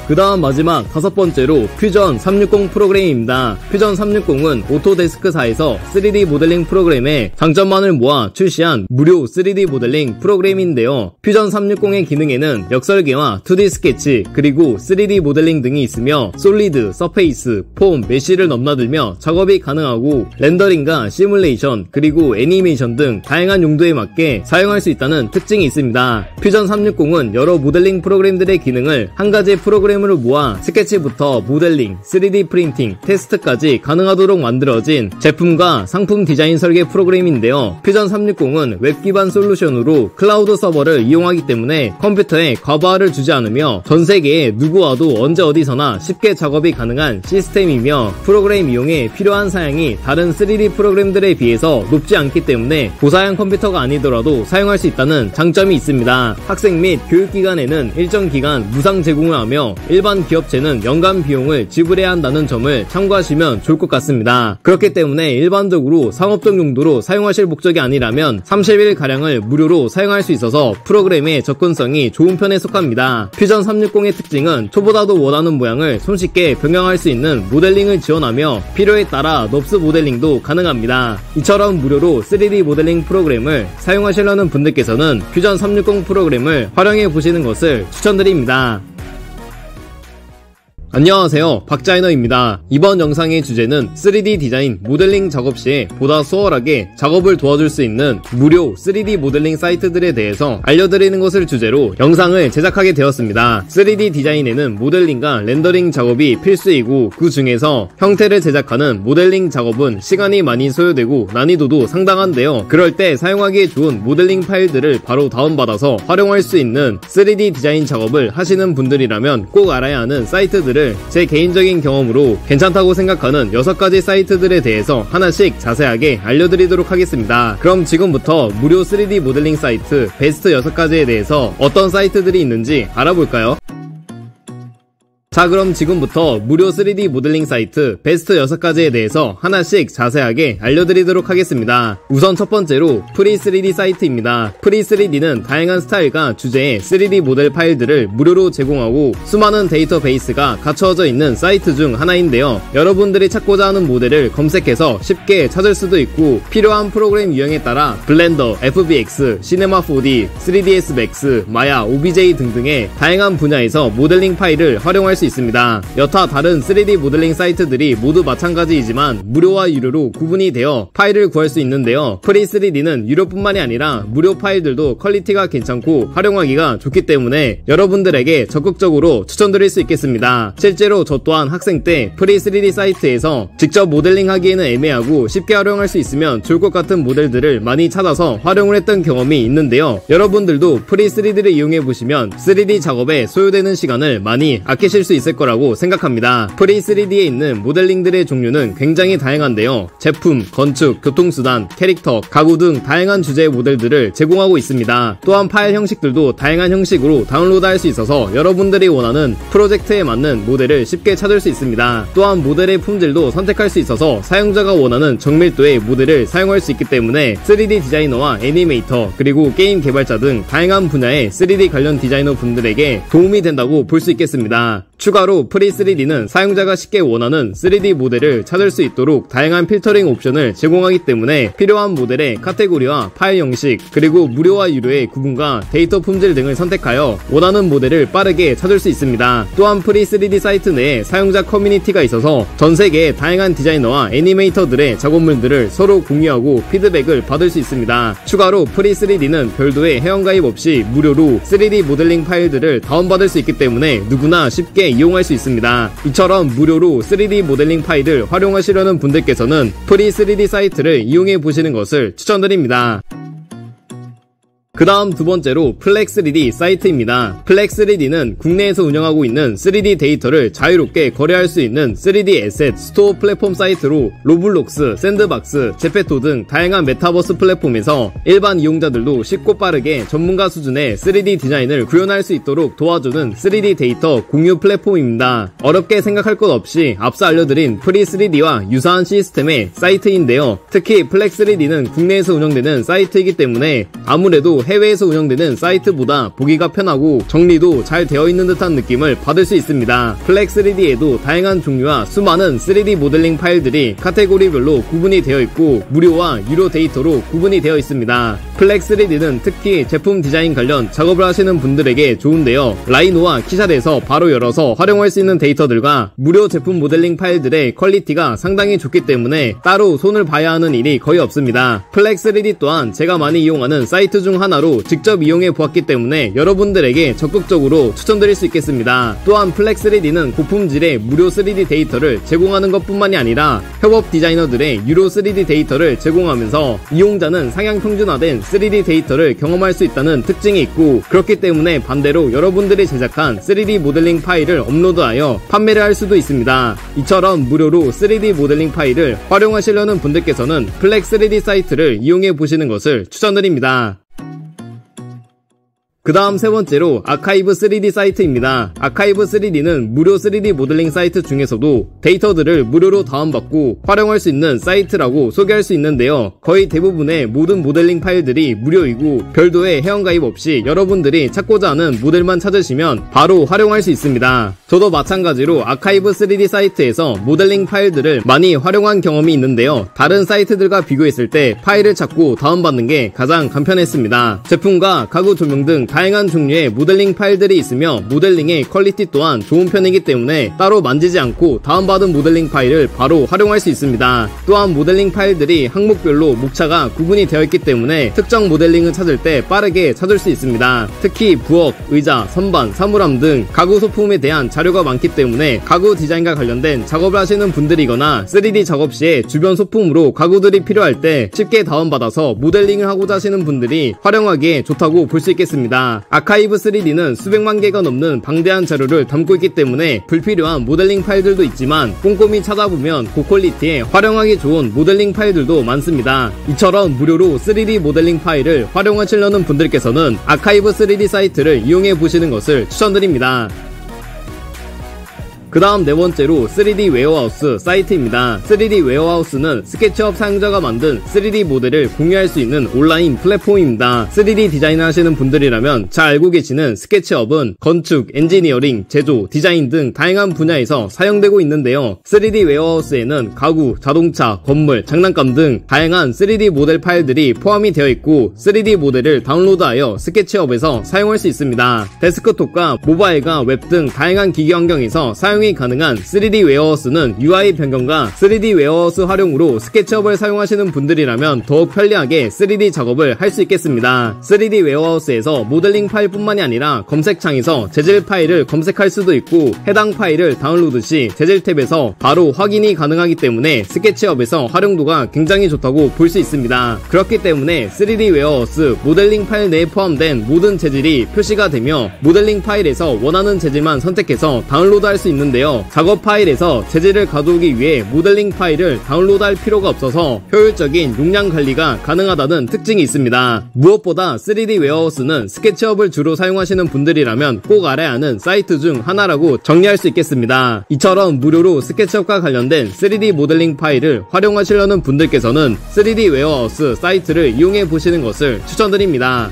그 다음 마지막 다섯 번째로 퓨전 360 프로그램입니다. 퓨전 360은 오토데스크사에서 3D 모델링 프로그램의 장점만을 모아 출시한 무료 3D 모델링 프로그램인데요. 퓨전 360의 기능에는 역설계와 2D 스케치 그리고 3D 모델링 등이 있으며 솔리드, 서페이스, 폼, 메쉬를 넘나들며 작업이 가능하고 렌더링과 시뮬레이션 그리고 애니메이션 등 다양한 용도에 맞게 사용할 수 있다는 특징이 있습니다. 퓨전 360은 여러 모델링 프로그램들의 기능을 한 가지 프로그램 프로그램을 모아 스케치부터 모델링, 3D 프린팅, 테스트까지 가능하도록 만들어진 제품과 상품 디자인 설계 프로그램인데요. 퓨전 360은 웹 기반 솔루션으로 클라우드 서버를 이용하기 때문에 컴퓨터에 과부하를 주지 않으며 전 세계의 누구와도 언제 어디서나 쉽게 작업이 가능한 시스템이며 프로그램 이용에 필요한 사양이 다른 3D 프로그램들에 비해서 높지 않기 때문에 고사양 컴퓨터가 아니더라도 사용할 수 있다는 장점이 있습니다. 학생 및 교육기관에는 일정 기간 무상 제공을 하며 일반 기업체는 연간 비용을 지불해야 한다는 점을 참고하시면 좋을 것 같습니다. 그렇기 때문에 일반적으로 상업적 용도로 사용하실 목적이 아니라면 30일가량을 무료로 사용할 수 있어서 프로그램의 접근성이 좋은 편에 속합니다. 퓨전 360의 특징은 초보자도 원하는 모양을 손쉽게 변경할 수 있는 모델링을 지원하며 필요에 따라 넙스 모델링도 가능합니다. 이처럼 무료로 3D 모델링 프로그램을 사용하시려는 분들께서는 퓨전 360 프로그램을 활용해 보시는 것을 추천드립니다. 안녕하세요, 박자이너입니다. 이번 영상의 주제는 3D 디자인 모델링 작업 시에 보다 수월하게 작업을 도와줄 수 있는 무료 3D 모델링 사이트들에 대해서 알려드리는 것을 주제로 영상을 제작하게 되었습니다. 3D 디자인에는 모델링과 렌더링 작업이 필수이고 그 중에서 형태를 제작하는 모델링 작업은 시간이 많이 소요되고 난이도도 상당한데요. 그럴 때 사용하기에 좋은 모델링 파일들을 바로 다운받아서 활용할 수 있는 3D 디자인 작업을 하시는 분들이라면 꼭 알아야 하는 사이트들을 제 개인적인 경험으로 괜찮다고 생각하는 6가지 사이트들에 대해서 하나씩 자세하게 알려드리도록 하겠습니다. 그럼 지금부터 무료 3D 모델링 사이트 베스트 6가지에 대해서 어떤 사이트들이 있는지 알아볼까요? 자, 그럼 지금부터 무료 3D 모델링 사이트 베스트 6가지에 대해서 하나씩 자세하게 알려드리도록 하겠습니다. 우선 첫 번째로 프리3D 사이트입니다. 프리3D는 다양한 스타일과 주제의 3D 모델 파일들을 무료로 제공하고 수많은 데이터베이스가 갖춰져 있는 사이트 중 하나인데요. 여러분들이 찾고자 하는 모델을 검색해서 쉽게 찾을 수도 있고 필요한 프로그램 유형에 따라 블렌더, FBX, 시네마 4D, 3ds Max, 마야, OBJ 등등의 다양한 분야에서 모델링 파일을 활용할 수 있습니다. 여타 다른 3D 모델링 사이트들이 모두 마찬가지이지만 무료와 유료로 구분이 되어 파일을 구할 수 있는데요. 프리3D는 유료뿐만이 아니라 무료 파일들도 퀄리티가 괜찮고 활용하기가 좋기 때문에 여러분들에게 적극적으로 추천드릴 수 있겠습니다. 실제로 저 또한 학생 때 프리3D 사이트에서 직접 모델링 하기에는 애매하고 쉽게 활용할 수 있으면 좋을 것 같은 모델들을 많이 찾아서 활용을 했던 경험이 있는데요. 여러분들도 프리3D를 이용해 보시면 3D 작업에 소요되는 시간을 많이 아끼실 수 있을 거라고 생각합니다. 프리3D에 있는 모델링들의 종류는 굉장히 다양한데요. 제품, 건축, 교통수단, 캐릭터, 가구 등 다양한 주제의 모델들을 제공하고 있습니다. 또한 파일 형식들도 다양한 형식으로 다운로드할 수 있어서 여러분들이 원하는 프로젝트에 맞는 모델을 쉽게 찾을 수 있습니다. 또한 모델의 품질도 선택할 수 있어서 사용자가 원하는 정밀도의 모델을 사용할 수 있기 때문에 3D 디자이너와 애니메이터, 그리고 게임 개발자 등 다양한 분야의 3D 관련 디자이너 분들에게 도움이 된다고 볼 수 있겠습니다. 추가로 프리3D는 사용자가 쉽게 원하는 3D 모델을 찾을 수 있도록 다양한 필터링 옵션을 제공하기 때문에 필요한 모델의 카테고리와 파일 형식, 그리고 무료와 유료의 구분과 데이터 품질 등을 선택하여 원하는 모델을 빠르게 찾을 수 있습니다. 또한 프리3D 사이트 내에 사용자 커뮤니티가 있어서 전 세계의 다양한 디자이너와 애니메이터들의 작업물들을 서로 공유하고 피드백을 받을 수 있습니다. 추가로 프리3D는 별도의 회원가입 없이 무료로 3D 모델링 파일들을 다운받을 수 있기 때문에 누구나 쉽게 이용할 수 있습니다. 이처럼 무료로 3D 모델링 파일을 활용하시려는 분들께서는 프리3D 사이트를 이용해 보시는 것을 추천드립니다. 그 다음 두 번째로 플렉3D 사이트입니다. 플렉3D는 국내에서 운영하고 있는 3D 데이터를 자유롭게 거래할 수 있는 3D 에셋 스토어 플랫폼 사이트로 로블록스, 샌드박스, 제페토 등 다양한 메타버스 플랫폼에서 일반 이용자들도 쉽고 빠르게 전문가 수준의 3D 디자인을 구현할 수 있도록 도와주는 3D 데이터 공유 플랫폼입니다. 어렵게 생각할 것 없이 앞서 알려드린 프리3D와 유사한 시스템의 사이트인데요. 특히 플렉3D는 국내에서 운영되는 사이트이기 때문에 아무래도 해외에서 운영되는 사이트보다 보기가 편하고 정리도 잘 되어 있는 듯한 느낌을 받을 수 있습니다. 플렉3D에도 다양한 종류와 수많은 3D 모델링 파일들이 카테고리별로 구분이 되어 있고 무료와 유료 데이터로 구분이 되어 있습니다. 플렉3D는 특히 제품 디자인 관련 작업을 하시는 분들에게 좋은데요. 라이노와 키샬에서 바로 열어서 활용할 수 있는 데이터들과 무료 제품 모델링 파일들의 퀄리티가 상당히 좋기 때문에 따로 손을 봐야 하는 일이 거의 없습니다. 플렉3D 또한 제가 많이 이용하는 사이트 중 하나 하나로 직접 이용해 보았기 때문에 여러분들에게 적극적으로 추천드릴 수 있겠습니다. 또한 플렉3D는 고품질의 무료 3D 데이터를 제공하는 것뿐만이 아니라 협업 디자이너들의 유료 3D 데이터를 제공하면서 이용자는 상향 평준화된 3D 데이터를 경험할 수 있다는 특징이 있고, 그렇기 때문에 반대로 여러분들이 제작한 3D 모델링 파일을 업로드하여 판매를 할 수도 있습니다. 이처럼 무료로 3D 모델링 파일을 활용하시려는 분들께서는 플렉3D 사이트를 이용해 보시는 것을 추천드립니다. 그 다음 세 번째로 아카이브 3D 사이트입니다. 아카이브 3D는 무료 3D 모델링 사이트 중에서도 데이터들을 무료로 다운받고 활용할 수 있는 사이트라고 소개할 수 있는데요. 거의 대부분의 모든 모델링 파일들이 무료이고 별도의 회원가입 없이 여러분들이 찾고자 하는 모델만 찾으시면 바로 활용할 수 있습니다. 저도 마찬가지로 아카이브 3D 사이트에서 모델링 파일들을 많이 활용한 경험이 있는데요. 다른 사이트들과 비교했을 때 파일을 찾고 다운받는 게 가장 간편했습니다. 제품과 가구 조명 등 다양한 종류의 모델링 파일들이 있으며 모델링의 퀄리티 또한 좋은 편이기 때문에 따로 만지지 않고 다운받은 모델링 파일을 바로 활용할 수 있습니다. 또한 모델링 파일들이 항목별로 목차가 구분이 되어 있기 때문에 특정 모델링을 찾을 때 빠르게 찾을 수 있습니다. 특히 부엌, 의자, 선반, 사물함 등 가구 소품에 대한 자료가 많기 때문에 가구 디자인과 관련된 작업을 하시는 분들이거나 3D 작업 시에 주변 소품으로 가구들이 필요할 때 쉽게 다운받아서 모델링을 하고자 하시는 분들이 활용하기에 좋다고 볼 수 있겠습니다. 아카이브 3D는 수백만 개가 넘는 방대한 자료를 담고 있기 때문에 불필요한 모델링 파일들도 있지만 꼼꼼히 찾아보면 고퀄리티에 활용하기 좋은 모델링 파일들도 많습니다. 이처럼 무료로 3D 모델링 파일을 활용하시려는 분들께서는 아카이브 3D 사이트를 이용해 보시는 것을 추천드립니다. 그 다음 네 번째로 3D 웨어하우스 사이트입니다. 3D 웨어하우스는 스케치업 사용자가 만든 3D 모델을 공유할 수 있는 온라인 플랫폼입니다. 3D 디자인을 하시는 분들이라면 잘 알고 계시는 스케치업은 건축, 엔지니어링, 제조, 디자인 등 다양한 분야에서 사용되고 있는데요. 3D 웨어하우스에는 가구, 자동차, 건물, 장난감 등 다양한 3D 모델 파일들이 포함이 되어 있고 3D 모델을 다운로드하여 스케치업에서 사용할 수 있습니다. 데스크톱과 모바일과 웹 등 다양한 기기 환경에서 사용이 가능한 3D 웨어하우스는 UI 변경과 3D 웨어하우스 활용으로 스케치업을 사용하시는 분들이라면 더욱 편리하게 3D 작업을 할 수 있겠습니다. 3D 웨어하우스에서 모델링 파일뿐만이 아니라 검색창에서 재질 파일을 검색할 수도 있고 해당 파일을 다운로드 시 재질 탭에서 바로 확인이 가능하기 때문에 스케치업에서 활용도가 굉장히 좋다고 볼 수 있습니다. 그렇기 때문에 3D 웨어하우스 모델링 파일 내에 포함된 모든 재질이 표시가 되며 모델링 파일에서 원하는 재질만 선택해서 다운로드할 수 있는데요. 작업 파일에서 재질을 가져오기 위해 모델링 파일을 다운로드할 필요가 없어서 효율적인 용량 관리가 가능하다는 특징이 있습니다. 무엇보다 3D 웨어하우스는 스케치업을 주로 사용하시는 분들이라면 꼭 알아야 하는 사이트 중 하나라고 정리할 수 있겠습니다. 이처럼 무료로 스케치업과 관련된 3D 모델링 파일을 활용하시려는 분들께서는 3D 웨어하우스 사이트를 이용해 보시는 것을 추천드립니다.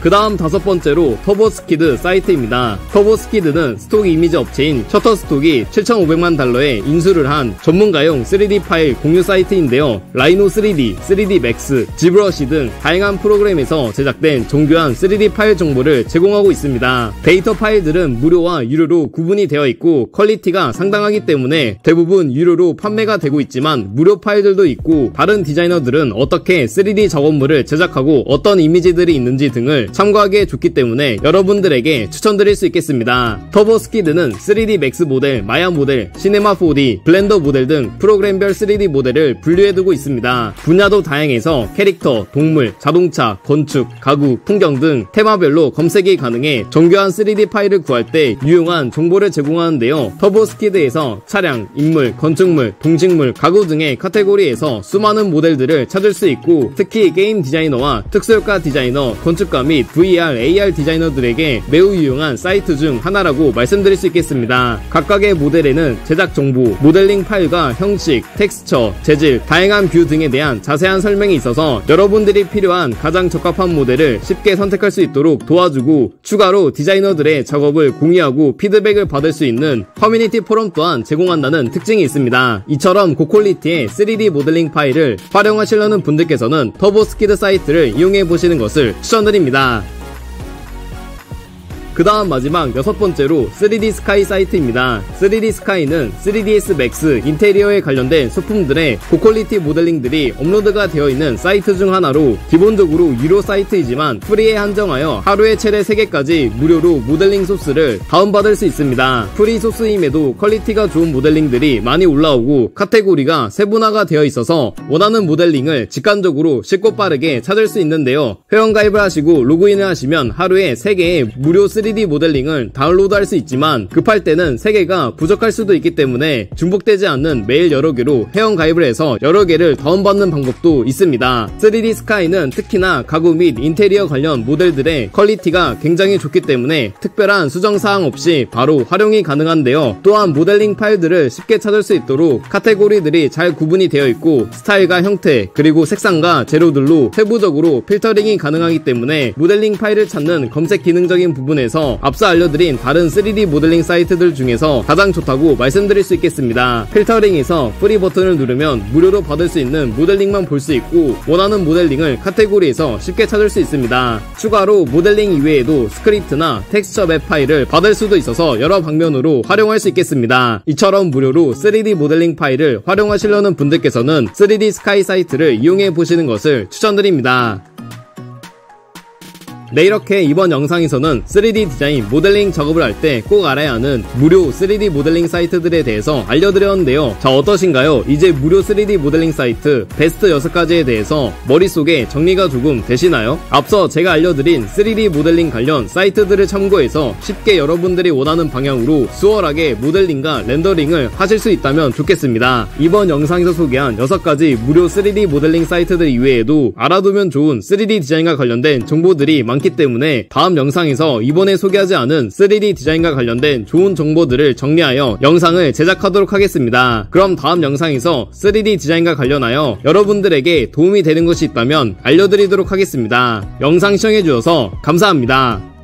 그 다음 다섯 번째로 터보스키드 사이트입니다. 터보스키드는 스톡 이미지 업체인 셔터스톡이 7,500만 달러에 인수를 한 전문가용 3D 파일 공유 사이트인데요. 라이노 3D, 3D 맥스, 지브러시 등 다양한 프로그램에서 제작된 정교한 3D 파일 정보를 제공하고 있습니다. 데이터 파일들은 무료와 유료로 구분이 되어 있고 퀄리티가 상당하기 때문에 대부분 유료로 판매가 되고 있지만 무료 파일들도 있고 다른 디자이너들은 어떻게 3D 작업물을 제작하고 어떤 이미지들이 있는지 등을 참고하기에 좋기 때문에 여러분들에게 추천드릴 수 있겠습니다. 터보스키드는 3D 맥스 모델, 마야 모델, 시네마 4D, 블렌더 모델 등 프로그램별 3D 모델을 분류해두고 있습니다. 분야도 다양해서 캐릭터, 동물, 자동차, 건축, 가구, 풍경 등 테마별로 검색이 가능해 정교한 3D 파일을 구할 때 유용한 정보를 제공하는데요. 터보스키드에서 차량, 인물, 건축물, 동식물, 가구 등의 카테고리에서 수많은 모델들을 찾을 수 있고 특히 게임 디자이너와 특수효과 디자이너, 건축가 및 VR, AR 디자이너들에게 매우 유용한 사이트 중 하나라고 말씀드릴 수 있겠습니다. 각각의 모델에는 제작 정보, 모델링 파일과 형식, 텍스처, 재질, 다양한 뷰 등에 대한 자세한 설명이 있어서 여러분들이 필요한 가장 적합한 모델을 쉽게 선택할 수 있도록 도와주고 추가로 디자이너들의 작업을 공유하고 피드백을 받을 수 있는 커뮤니티 포럼 또한 제공한다는 특징이 있습니다. 이처럼 고퀄리티의 3D 모델링 파일을 활용하시려는 분들께서는 터보스키드 사이트를 이용해 보시는 것을 추천드립니다. 그 다음 마지막 6번째로 3D 스카이 사이트입니다. 3D 스카이는 3ds 맥스 인테리어에 관련된 소품들의 고퀄리티 모델링들이 업로드가 되어 있는 사이트 중 하나로 기본적으로 유료 사이트이지만 프리에 한정하여 하루에 최대 3개까지 무료로 모델링 소스를 다운받을 수 있습니다. 프리 소스임에도 퀄리티가 좋은 모델링들이 많이 올라오고 카테고리가 세분화가 되어 있어서 원하는 모델링을 직관적으로 쉽고 빠르게 찾을 수 있는데요. 회원가입을 하시고 로그인을 하시면 하루에 3개의 무료 3D 모델링을 다운로드할 수 있지만 급할 때는 3개가 부족할 수도 있기 때문에 중복되지 않는 매일 여러 개로 회원가입을 해서 여러 개를 다운받는 방법도 있습니다. 3D 스카이는 특히나 가구 및 인테리어 관련 모델들의 퀄리티가 굉장히 좋기 때문에 특별한 수정사항 없이 바로 활용이 가능한데요. 또한 모델링 파일들을 쉽게 찾을 수 있도록 카테고리들이 잘 구분이 되어 있고 스타일과 형태 그리고 색상과 재료들로 세부적으로 필터링이 가능하기 때문에 모델링 파일을 찾는 검색 기능적인 부분에서 앞서 알려드린 다른 3D 모델링 사이트들 중에서 가장 좋다고 말씀드릴 수 있겠습니다. 필터링에서 프리 버튼을 누르면 무료로 받을 수 있는 모델링만 볼 수 있고 원하는 모델링을 카테고리에서 쉽게 찾을 수 있습니다. 추가로 모델링 이외에도 스크립트나 텍스처 맵 파일을 받을 수도 있어서 여러 방면으로 활용할 수 있겠습니다. 이처럼 무료로 3D 모델링 파일을 활용하시려는 분들께서는 3D 스카이 사이트를 이용해 보시는 것을 추천드립니다. 네, 이렇게 이번 영상에서는 3D 디자인 모델링 작업을 할 때 꼭 알아야 하는 무료 3D 모델링 사이트들에 대해서 알려드렸는데요. 자, 어떠신가요? 이제 무료 3D 모델링 사이트 베스트 6가지에 대해서 머릿속에 정리가 조금 되시나요? 앞서 제가 알려드린 3D 모델링 관련 사이트들을 참고해서 쉽게 여러분들이 원하는 방향으로 수월하게 모델링과 렌더링을 하실 수 있다면 좋겠습니다. 이번 영상에서 소개한 6가지 무료 3D 모델링 사이트들 이외에도 알아두면 좋은 3D 디자인과 관련된 정보들이 많기 때문에 다음 영상에서 이번에 소개하지 않은 3D 디자인과 관련된 좋은 정보들을 정리하여 영상을 제작하도록 하겠습니다. 그럼 다음 영상에서 3D 디자인과 관련하여 여러분들에게 도움이 되는 것이 있다면 알려드리도록 하겠습니다. 영상 시청해주셔서 감사합니다.